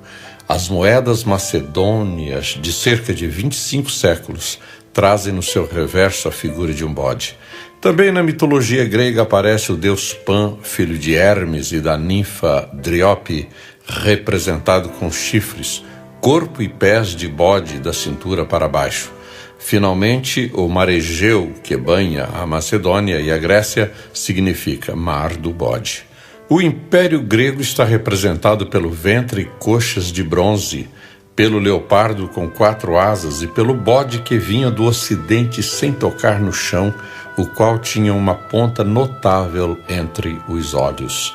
As moedas macedônias de cerca de 25 séculos trazem no seu reverso a figura de um bode. Também na mitologia grega aparece o deus Pan, filho de Hermes e da ninfa Driope, representado com chifres, corpo e pés de bode da cintura para baixo. Finalmente, o mar Egeu, que banha a Macedônia e a Grécia, significa Mar do Bode. O Império Grego está representado pelo ventre e coxas de bronze, pelo leopardo com 4 asas e pelo bode que vinha do ocidente sem tocar no chão, o qual tinha uma ponta notável entre os olhos.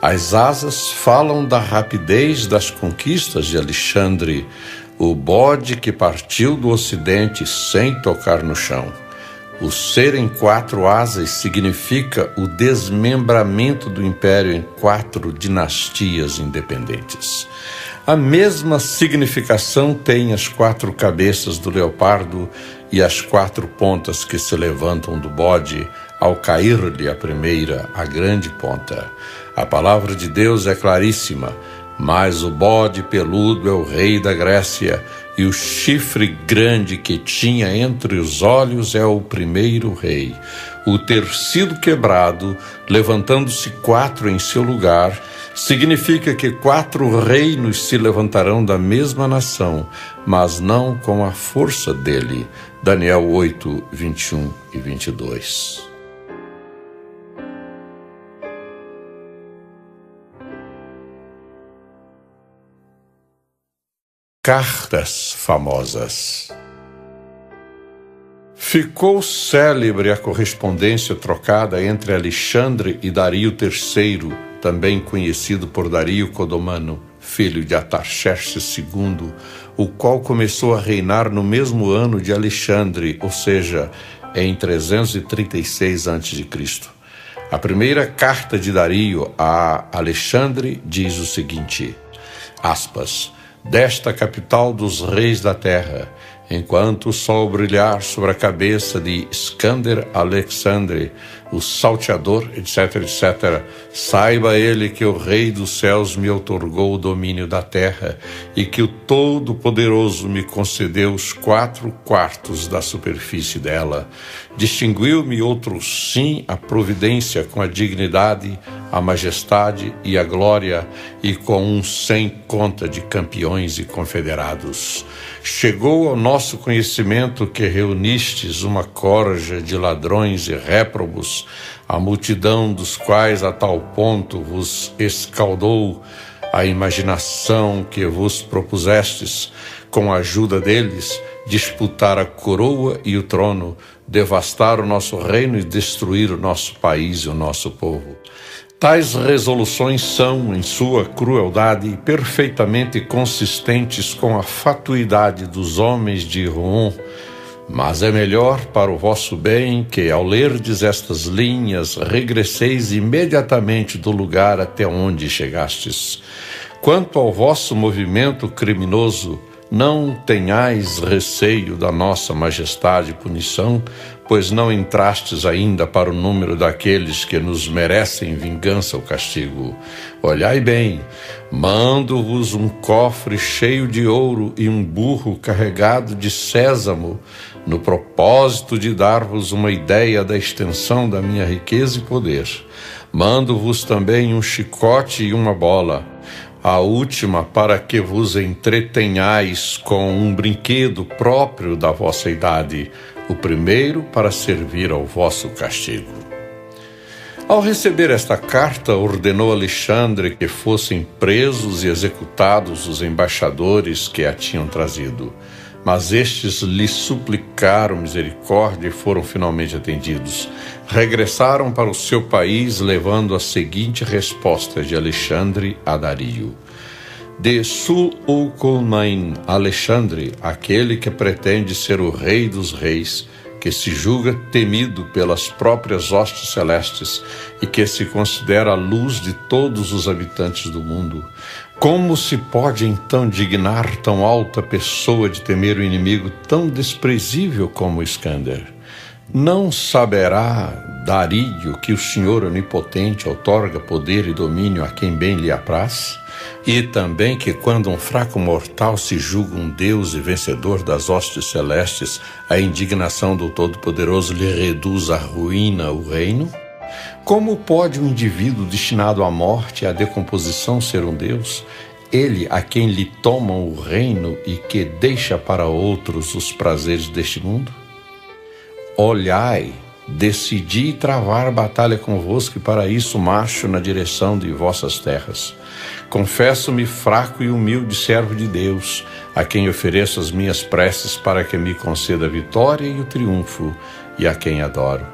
As asas falam da rapidez das conquistas de Alexandre, o bode que partiu do ocidente sem tocar no chão. O ser em 4 asas significa o desmembramento do império em 4 dinastias independentes. A mesma significação tem as 4 cabeças do leopardo e as 4 pontas que se levantam do bode ao cair-lhe a primeira, a grande ponta. A palavra de Deus é claríssima, mas o bode peludo é o rei da Grécia e o chifre grande que tinha entre os olhos é o primeiro rei. O ter sido quebrado, levantando-se 4 em seu lugar, significa que 4 reinos se levantarão da mesma nação, mas não com a força dele. Daniel 8, 21 e 22. Cartas famosas. Ficou célebre a correspondência trocada entre Alexandre e Dario III, também conhecido por Dario Codormano, filho de Artaxerxes II, o qual começou a reinar no mesmo ano de Alexandre, ou seja, em 336 a.C. A primeira carta de Dario a Alexandre diz o seguinte, aspas, desta capital dos reis da terra, enquanto o sol brilhar sobre a cabeça de Iskander Alexandre, o salteador, etc., etc., saiba ele que o Rei dos céus me outorgou o domínio da terra e que o Todo-Poderoso me concedeu os 4/4 da superfície dela. Distinguiu-me outro sim a providência com a dignidade, a majestade e a glória e com um sem conta de campeões e confederados. Chegou ao nosso conhecimento que reunistes uma corja de ladrões e réprobos, a multidão dos quais a tal ponto vos escaldou a imaginação que vos propusestes, com a ajuda deles, disputar a coroa e o trono, devastar o nosso reino e destruir o nosso país e o nosso povo. Tais resoluções são, em sua crueldade, perfeitamente consistentes com a fatuidade dos homens de Roum, mas é melhor para o vosso bem que, ao lerdes estas linhas, regresseis imediatamente do lugar até onde chegastes. Quanto ao vosso movimento criminoso, não tenhais receio da nossa majestade e punição, pois não entrastes ainda para o número daqueles que nos merecem vingança ou castigo. Olhai bem, mando-vos um cofre cheio de ouro e um burro carregado de sésamo, no propósito de dar-vos uma ideia da extensão da minha riqueza e poder. Mando-vos também um chicote e uma bola, a última para que vos entretenhais com um brinquedo próprio da vossa idade, o primeiro para servir ao vosso castigo. Ao receber esta carta, ordenou Alexandre que fossem presos e executados os embaixadores que a tinham trazido. Mas estes lhe suplicaram misericórdia e foram finalmente atendidos. Regressaram para o seu país, levando a seguinte resposta de Alexandre a Dario: de Sul-Ulcolmain, Alexandre, aquele que pretende ser o rei dos reis, que se julga temido pelas próprias hostes celestes e que se considera a luz de todos os habitantes do mundo. Como se pode então dignar tão alta pessoa de temer o inimigo tão desprezível como Iskander? Não saberá Dario que o Senhor Onipotente outorga poder e domínio a quem bem lhe apraz? E também que quando um fraco mortal se julga um Deus e vencedor das hostes celestes, a indignação do Todo-Poderoso lhe reduz à ruína o reino? Como pode um indivíduo destinado à morte e à decomposição ser um Deus? Ele a quem lhe tomam o reino e que deixa para outros os prazeres deste mundo? Olhai, decidi travar batalha convosco e para isso marcho na direção de vossas terras. Confesso-me fraco e humilde servo de Deus, a quem ofereço as minhas preces para que me conceda a vitória e o triunfo, e a quem adoro.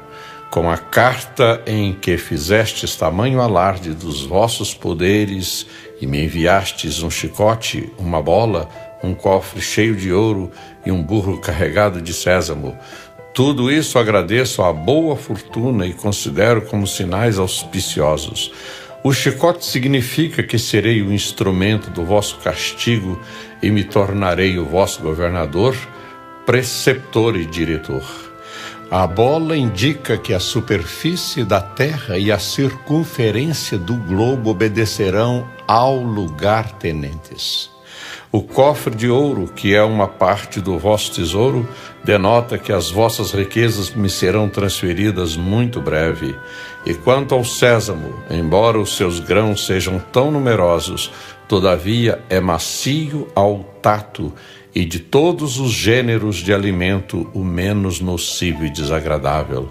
Com a carta em que fizestes tamanho alarde dos vossos poderes e me enviastes um chicote, uma bola, um cofre cheio de ouro e um burro carregado de sésamo, tudo isso agradeço à boa fortuna e considero como sinais auspiciosos. O chicote significa que serei o instrumento do vosso castigo e me tornarei o vosso governador, preceptor e diretor. A bola indica que a superfície da terra e a circunferência do globo obedecerão ao lugar tenentes. O cofre de ouro, que é uma parte do vosso tesouro, denota que as vossas riquezas me serão transferidas muito breve. E quanto ao sésamo, embora os seus grãos sejam tão numerosos, todavia é macio ao tato e de todos os gêneros de alimento o menos nocivo e desagradável.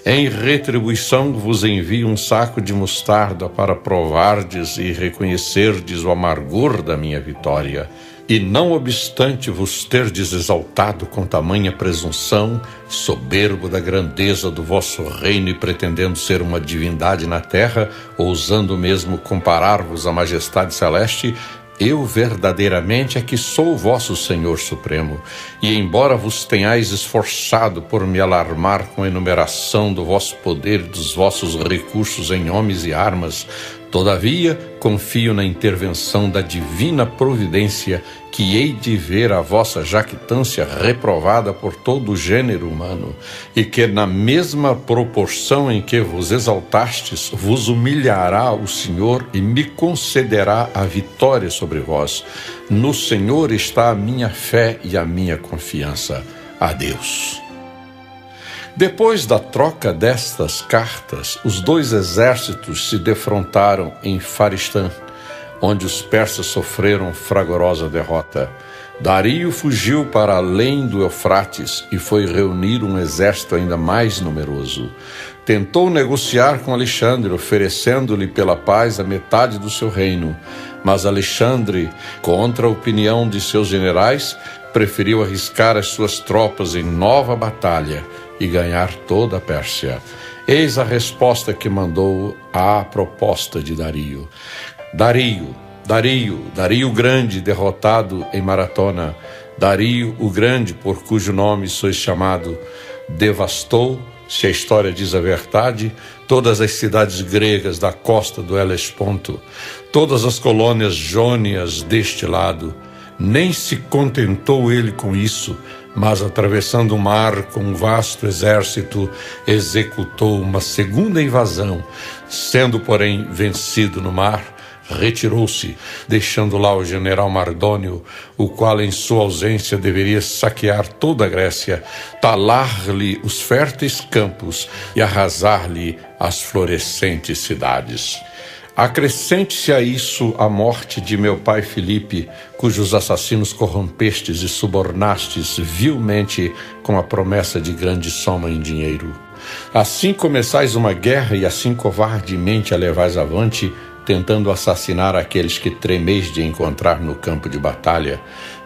Em retribuição vos envio um saco de mostarda para provardes e reconhecerdes o amargor da minha vitória. E não obstante vos terdes exaltado com tamanha presunção, soberbo da grandeza do vosso reino e pretendendo ser uma divindade na terra, ousando mesmo comparar-vos à majestade celeste, eu verdadeiramente é que sou o vosso Senhor Supremo, e embora vos tenhais esforçado por me alarmar com a enumeração do vosso poder e dos vossos recursos em homens e armas, todavia confio na intervenção da divina providência, que hei de ver a vossa jactância reprovada por todo o gênero humano, e que na mesma proporção em que vos exaltastes, vos humilhará o Senhor e me concederá a vitória sobre vós. No Senhor está a minha fé e a minha confiança. Adeus. Depois da troca destas cartas, os dois exércitos se defrontaram em Faristã, onde os persas sofreram fragorosa derrota. Dario fugiu para além do Eufrates e foi reunir um exército ainda mais numeroso. tentou negociar com Alexandre, oferecendo-lhe pela paz a metade do seu reino. Mas Alexandre, contra a opinião de seus generais, preferiu arriscar as suas tropas em nova batalha e ganhar toda a Pérsia. Eis a resposta que mandou à proposta de Dario. Dario Grande, derrotado em Maratona, Dario o Grande, por cujo nome sois chamado, devastou, se a história diz a verdade, todas as cidades gregas da costa do Helesponto, todas as colônias jônias deste lado. Nem se contentou ele com isso, mas atravessando o mar com um vasto exército, executou uma segunda invasão. Sendo, porém, vencido no mar, retirou-se, deixando lá o general Mardônio, o qual em sua ausência deveria saquear toda a Grécia, talar-lhe os férteis campos e arrasar-lhe as florescentes cidades. Acrescente-se a isso a morte de meu pai Filipe, cujos assassinos corrompestes e subornastes vilmente com a promessa de grande soma em dinheiro. Assim começais uma guerra e assim covardemente a levais avante, tentando assassinar aqueles que tremeis de encontrar no campo de batalha.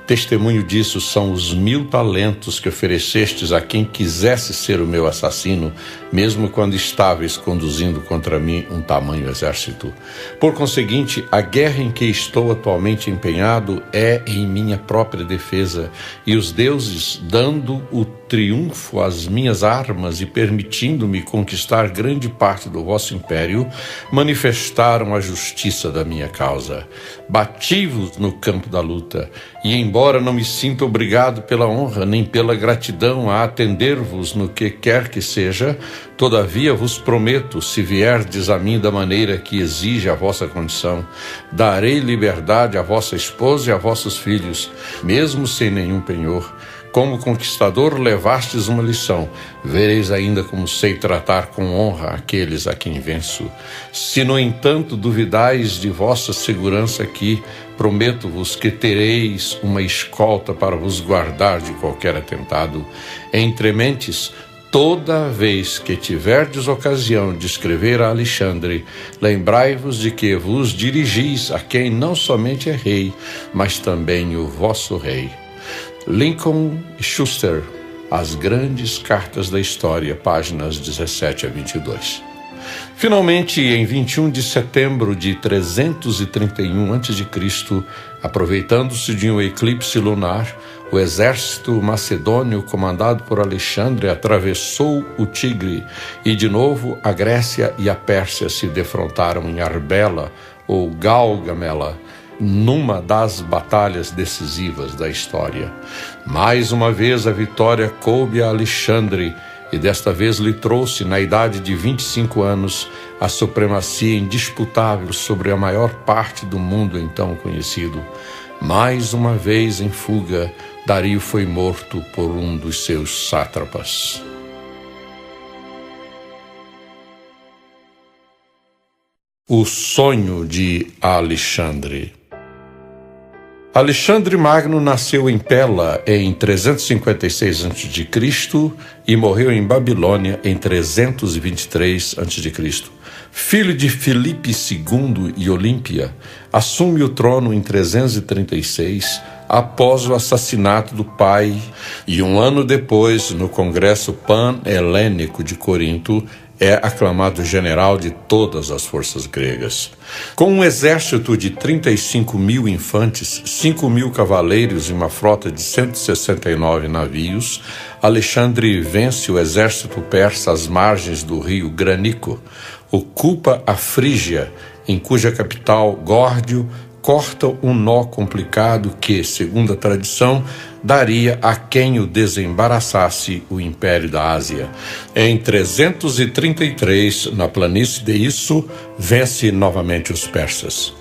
Testemunho disso são os 1000 talentos que oferecestes a quem quisesse ser o meu assassino, mesmo quando estáveis conduzindo contra mim um tamanho exército. Por conseguinte, a guerra em que estou atualmente empenhado é em minha própria defesa, e os deuses, dando o triunfo às minhas armas e permitindo-me conquistar grande parte do vosso império, manifestaram a justiça da minha causa. Bati-vos no campo da luta, e embora não me sinta obrigado pela honra nem pela gratidão a atender-vos no que quer que seja, todavia vos prometo, se vierdes a mim da maneira que exige a vossa condição, darei liberdade à vossa esposa e a vossos filhos, mesmo sem nenhum penhor. Como conquistador levastes uma lição, vereis ainda como sei tratar com honra aqueles a quem venço. Se, no entanto, duvidais de vossa segurança aqui, prometo-vos que tereis uma escolta para vos guardar de qualquer atentado. Entre mentes, toda vez que tiverdes ocasião de escrever a Alexandre, lembrai-vos de que vos dirigis a quem não somente é rei, mas também o vosso rei. Lincoln e Schuster, As Grandes Cartas da História, páginas 17 a 22. Finalmente, em 21 de setembro de 331 a.C., aproveitando-se de um eclipse lunar, o exército macedônio comandado por Alexandre atravessou o Tigre e, de novo, a Grécia e a Pérsia se defrontaram em Arbela, ou Gaugamela, numa das batalhas decisivas da história. Mais uma vez a vitória coube a Alexandre, e desta vez lhe trouxe, na idade de 25 anos, a supremacia indisputável sobre a maior parte do mundo então conhecido. Mais uma vez em fuga, Dario foi morto por um dos seus sátrapas. O sonho de Alexandre. Alexandre Magno nasceu em Pela em 356 a.C. e morreu em Babilônia em 323 a.C. Filho de Filipe II e Olímpia, assume o trono em 336, após o assassinato do pai, e um ano depois, no Congresso Pan-Helênico de Corinto, é aclamado general de todas as forças gregas. Com um exército de 35.000 infantes, 5.000 cavaleiros e uma frota de 169 navios, Alexandre vence o exército persa às margens do rio Granico, ocupa a Frígia, em cuja capital, Górdio, corta um nó complicado que, segundo a tradição, daria a quem o desembaraçasse o Império da Ásia. Em 333, na planície de Isso, vence novamente os persas.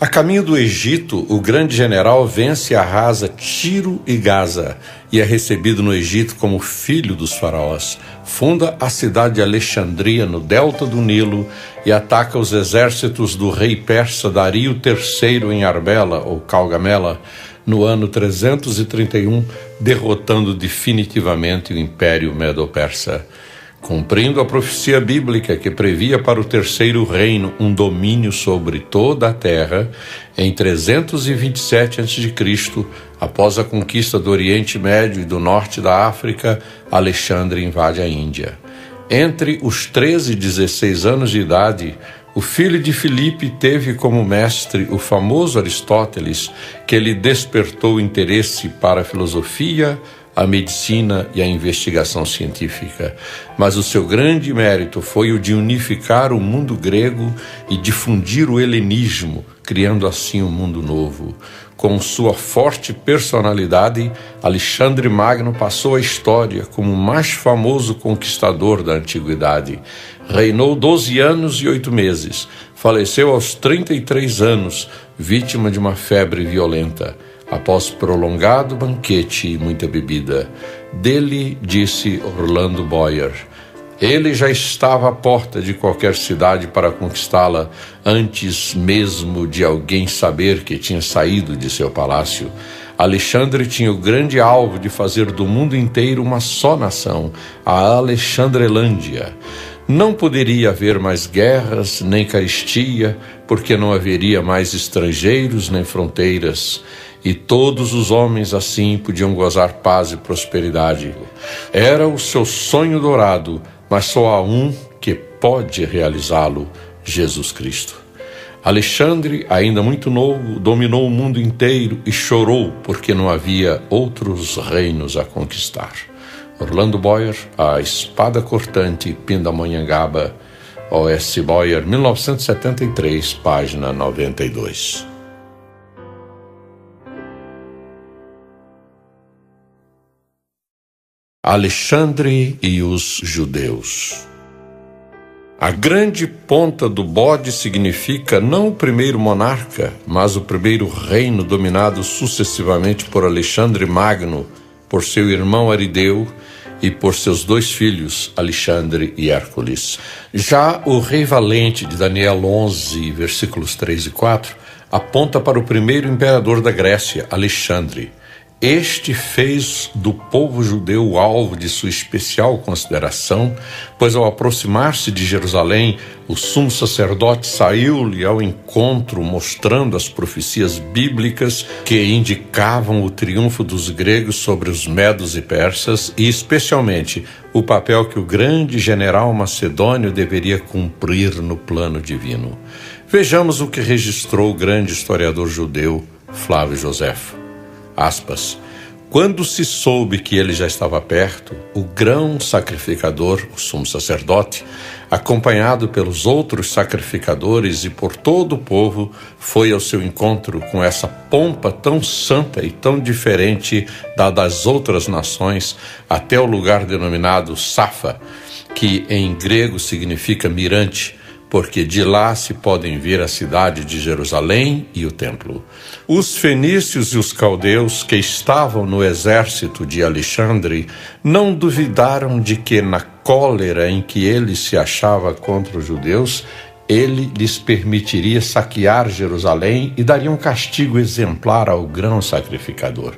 A caminho do Egito, o grande general vence e arrasa Tiro e Gaza e é recebido no Egito como filho dos faraós. Funda a cidade de Alexandria, no delta do Nilo, e ataca os exércitos do rei persa Dario III em Arbela, ou Gaugamela, no ano 331, derrotando definitivamente o Império Medo-Persa. Cumprindo a profecia bíblica que previa para o terceiro reino um domínio sobre toda a terra, em 327 a.C., após a conquista do Oriente Médio e do norte da África, Alexandre invade a Índia. Entre os 13 e 16 anos de idade, o filho de Filipe teve como mestre o famoso Aristóteles, que lhe despertou o interesse para a filosofia, a medicina e a investigação científica. Mas o seu grande mérito foi o de unificar o mundo grego e difundir o helenismo, criando assim um mundo novo. Com sua forte personalidade, Alexandre Magno passou à história como o mais famoso conquistador da antiguidade. Reinou 12 anos e 8 meses. Faleceu aos 33 anos, vítima de uma febre violenta, após prolongado banquete e muita bebida. Dele disse Orlando Boyer: ele já estava à porta de qualquer cidade para conquistá-la, antes mesmo de alguém saber que tinha saído de seu palácio. Alexandre tinha o grande alvo de fazer do mundo inteiro uma só nação, a Alexandrelândia. Não poderia haver mais guerras, nem carestia, porque não haveria mais estrangeiros nem fronteiras, e todos os homens assim podiam gozar paz e prosperidade. Era o seu sonho dourado, mas só há um que pode realizá-lo: Jesus Cristo. Alexandre, ainda muito novo, dominou o mundo inteiro e chorou porque não havia outros reinos a conquistar. Orlando Boyer, A Espada Cortante, Pindamonhangaba, O.S. Boyer, 1973, página 92. Alexandre e os judeus. A grande ponta do bode significa não o primeiro monarca, mas o primeiro reino dominado sucessivamente por Alexandre Magno, por seu irmão Arideu e por seus 2 filhos, Alexandre e Hércules. Já o Rei Valente de Daniel 11, versículos 3 e 4, aponta para o primeiro imperador da Grécia, Alexandre. Este fez do povo judeu o alvo de sua especial consideração, pois ao aproximar-se de Jerusalém, o sumo sacerdote saiu-lhe ao encontro, mostrando as profecias bíblicas que indicavam o triunfo dos gregos sobre os medos e persas e, especialmente, o papel que o grande general macedônio deveria cumprir no plano divino. Vejamos o que registrou o grande historiador judeu Flávio Joséfo. Aspas. Quando se soube que ele já estava perto, o grão sacrificador, o sumo sacerdote, acompanhado pelos outros sacrificadores e por todo o povo, foi ao seu encontro com essa pompa tão santa e tão diferente da das outras nações, até o lugar denominado Safa, que em grego significa mirante, porque de lá se podem ver a cidade de Jerusalém e o templo. Os fenícios e os caldeus que estavam no exército de Alexandre não duvidaram de que, na cólera em que ele se achava contra os judeus, ele lhes permitiria saquear Jerusalém e daria um castigo exemplar ao grão sacrificador.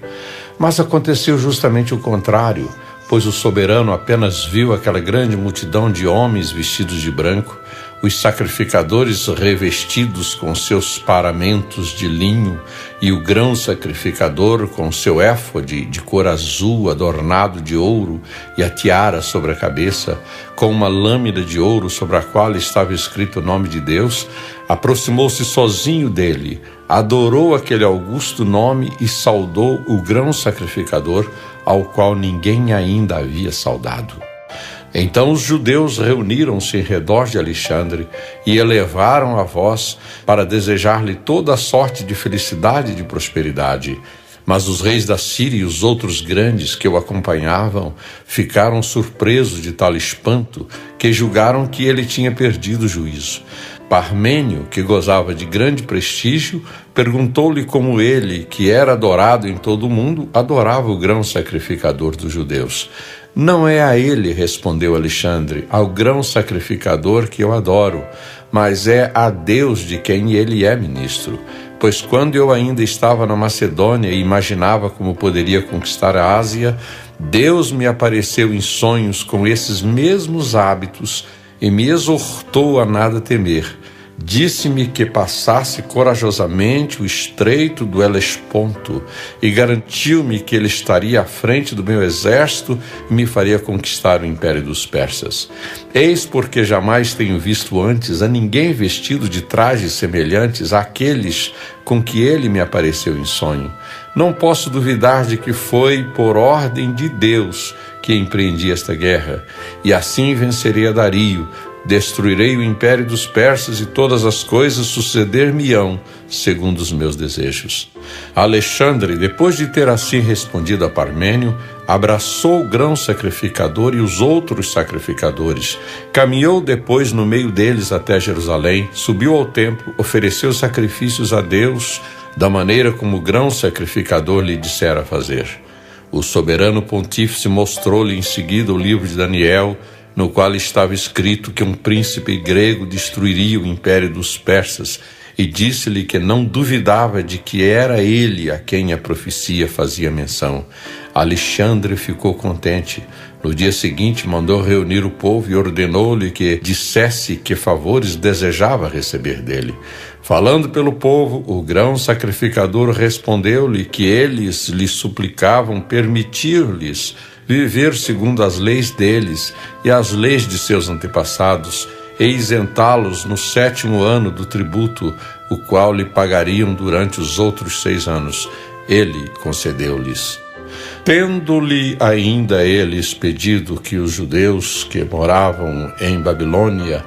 Mas aconteceu justamente o contrário, pois o soberano apenas viu aquela grande multidão de homens vestidos de branco, os sacrificadores revestidos com seus paramentos de linho e o grão sacrificador com seu éfode de cor azul adornado de ouro e a tiara sobre a cabeça, com uma lâmina de ouro sobre a qual estava escrito o nome de Deus, aproximou-se sozinho dele, adorou aquele augusto nome e saudou o grão sacrificador, ao qual ninguém ainda havia saudado. Então os judeus reuniram-se em redor de Alexandre e elevaram a voz para desejar-lhe toda a sorte de felicidade e de prosperidade. Mas os reis da Síria e os outros grandes que o acompanhavam ficaram surpresos de tal espanto que julgaram que ele tinha perdido o juízo. Parmênio, que gozava de grande prestígio, perguntou-lhe como ele, que era adorado em todo o mundo, adorava o grão sacrificador dos judeus. Não é a ele, respondeu Alexandre, ao grão sacrificador que eu adoro, mas é a Deus de quem ele é ministro. Pois quando eu ainda estava na Macedônia e imaginava como poderia conquistar a Ásia, Deus me apareceu em sonhos com esses mesmos hábitos e me exortou a nada temer. Disse-me que passasse corajosamente o estreito do Helesponto e garantiu-me que ele estaria à frente do meu exército e me faria conquistar o império dos persas. Eis porque jamais tenho visto antes a ninguém vestido de trajes semelhantes àqueles com que ele me apareceu em sonho. Não posso duvidar de que foi por ordem de Deus que empreendi esta guerra, e assim vencerei a Dario. Destruirei o império dos persas e todas as coisas suceder-me-ão segundo os meus desejos. Alexandre, depois de ter assim respondido a Parmênio, abraçou o grão sacrificador e os outros sacrificadores. Caminhou depois no meio deles até Jerusalém, subiu ao templo, ofereceu sacrifícios a Deus da maneira como o grão sacrificador lhe dissera fazer. O soberano pontífice mostrou-lhe em seguida o livro de Daniel, no qual estava escrito que um príncipe grego destruiria o império dos persas, e disse-lhe que não duvidava de que era ele a quem a profecia fazia menção. Alexandre ficou contente. No dia seguinte mandou reunir o povo e ordenou-lhe que dissesse que favores desejava receber dele. Falando pelo povo, o grão sacrificador respondeu-lhe que eles lhe suplicavam permitir-lhes viver segundo as leis deles e as leis de seus antepassados, e isentá-los no 7º ano do tributo, o qual lhe pagariam durante os outros 6 anos. Ele concedeu-lhes. Tendo-lhe ainda eles pedido que os judeus que moravam em Babilônia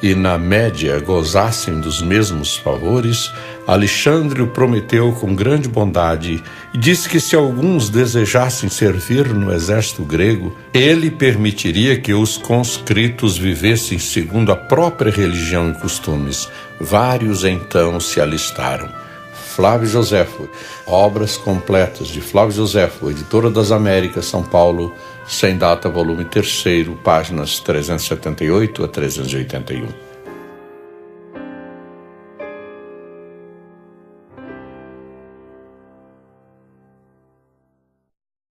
e na Média gozassem dos mesmos favores, Alexandre o prometeu com grande bondade e disse que se alguns desejassem servir no exército grego, ele permitiria que os conscritos vivessem segundo a própria religião e costumes. Vários então se alistaram. Flávio Joséfo, Obras completas de Flávio Joséfo, Editora das Américas, São Paulo, sem data, volume 3º, páginas 378 a 381.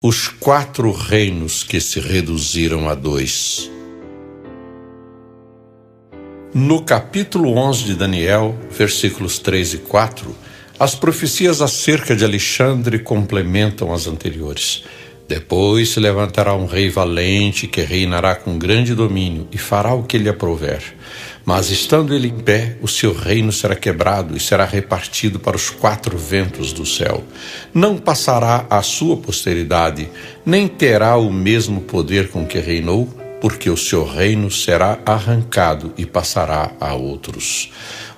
Os 4 reinos que se reduziram a 2. No capítulo 11 de Daniel, versículos 3 e 4, as profecias acerca de Alexandre complementam as anteriores. Depois se levantará um rei valente que reinará com grande domínio e fará o que lhe aprouver. Mas estando ele em pé, o seu reino será quebrado e será repartido para os 4 ventos do céu. Não passará à sua posteridade, nem terá o mesmo poder com que reinou, porque o seu reino será arrancado e passará a outros.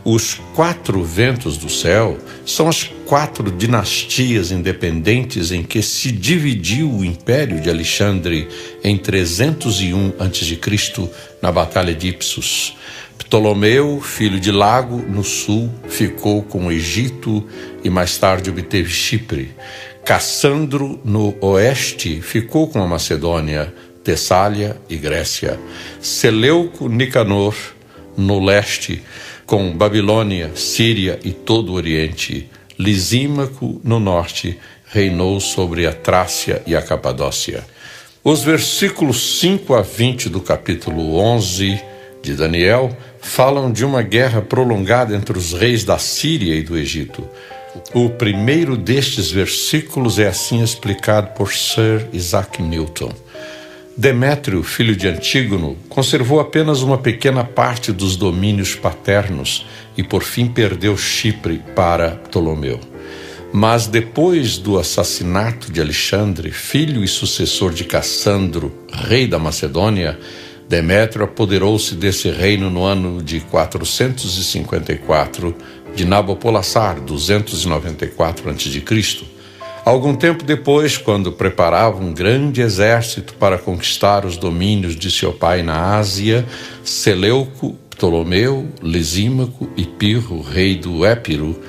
Os 4 ventos do céu são as 4 dinastias independentes em que se dividiu o império de Alexandre em 301 a.C., na Batalha de Ipsos. Ptolomeu, filho de Lago, no sul, ficou com o Egito e mais tarde obteve Chipre. Cassandro, no oeste, ficou com a Macedônia, Tessália e Grécia. Seleuco Nicanor, no leste, com Babilônia, Síria e todo o Oriente. Lisímaco, no norte, reinou sobre a Trácia e a Capadócia. Os versículos 5 a 20 do capítulo 11 de Daniel falam de uma guerra prolongada entre os reis da Síria e do Egito. O primeiro destes versículos é assim explicado por Sir Isaac Newton. Demétrio, filho de Antígono, conservou apenas uma pequena parte dos domínios paternos e por fim perdeu Chipre para Ptolomeu. Mas depois do assassinato de Alexandre, filho e sucessor de Cassandro, rei da Macedônia, Demétrio apoderou-se desse reino no ano de 454 de Nabopolassar, 294 a.C. Algum tempo depois, quando preparava um grande exército para conquistar os domínios de seu pai na Ásia, Seleuco, Ptolomeu, Lisímaco e Pirro, rei do Épiro,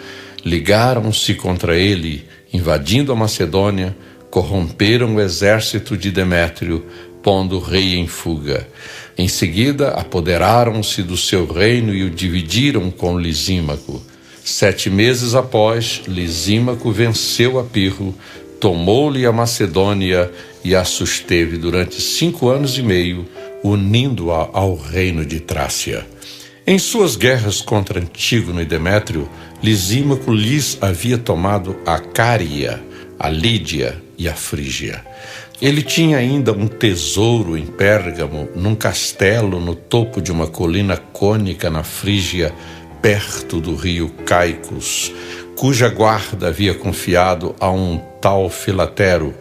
ligaram-se contra ele, invadindo a Macedônia, corromperam o exército de Demétrio, pondo o rei em fuga. Em seguida, apoderaram-se do seu reino e o dividiram com Lisímaco. 7 meses após, Lisímaco venceu a Pirro, tomou-lhe a Macedônia e a susteve durante 5 anos e meio, unindo-a ao reino de Trácia. Em suas guerras contra Antígono e Demétrio, Lisímaco lhes havia tomado a Cária, a Lídia e a Frígia. Ele tinha ainda um tesouro em Pérgamo, num castelo no topo de uma colina cônica na Frígia, perto do rio Caicus, cuja guarda havia confiado a um tal Filatero,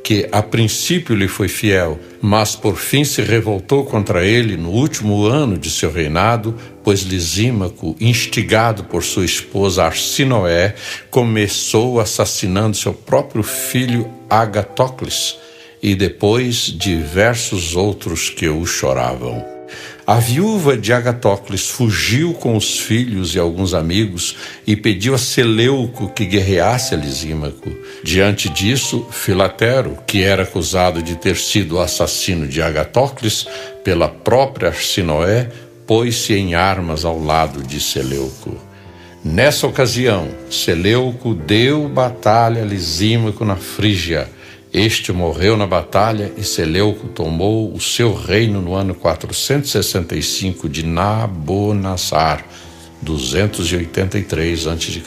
que a princípio lhe foi fiel, mas por fim se revoltou contra ele no último ano de seu reinado, pois Lisímaco, instigado por sua esposa Arsinoé, começou assassinando seu próprio filho Agatócles e depois diversos outros que o choravam. A viúva de Agatócles fugiu com os filhos e alguns amigos e pediu a Seleuco que guerreasse a Lisímaco. Diante disso, Filatero, que era acusado de ter sido o assassino de Agatócles pela própria Arsinoé, pôs-se em armas ao lado de Seleuco. Nessa ocasião, Seleuco deu batalha a Lisímaco na Frígia. Este morreu na batalha e Seleuco tomou o seu reino no ano 465 de Nabonassar, 283 a.C.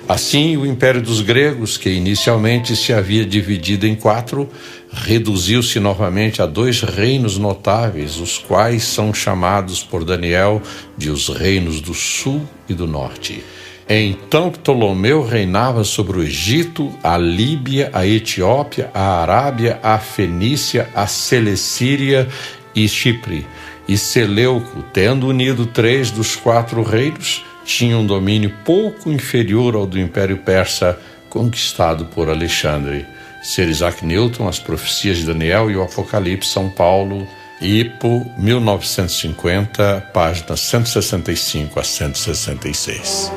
Assim, o Império dos Gregos, que inicialmente se havia dividido em 4, reduziu-se novamente a 2 reinos notáveis, os quais são chamados por Daniel de os reinos do Sul e do Norte. Então Ptolomeu reinava sobre o Egito, a Líbia, a Etiópia, a Arábia, a Fenícia, a Celecíria e Chipre. E Seleuco, tendo unido 3 dos 4 reinos, tinha um domínio pouco inferior ao do Império Persa, conquistado por Alexandre. Sir Isaac Newton, As Profecias de Daniel e o Apocalipse, São Paulo, IPO, 1950, páginas 165 a 166.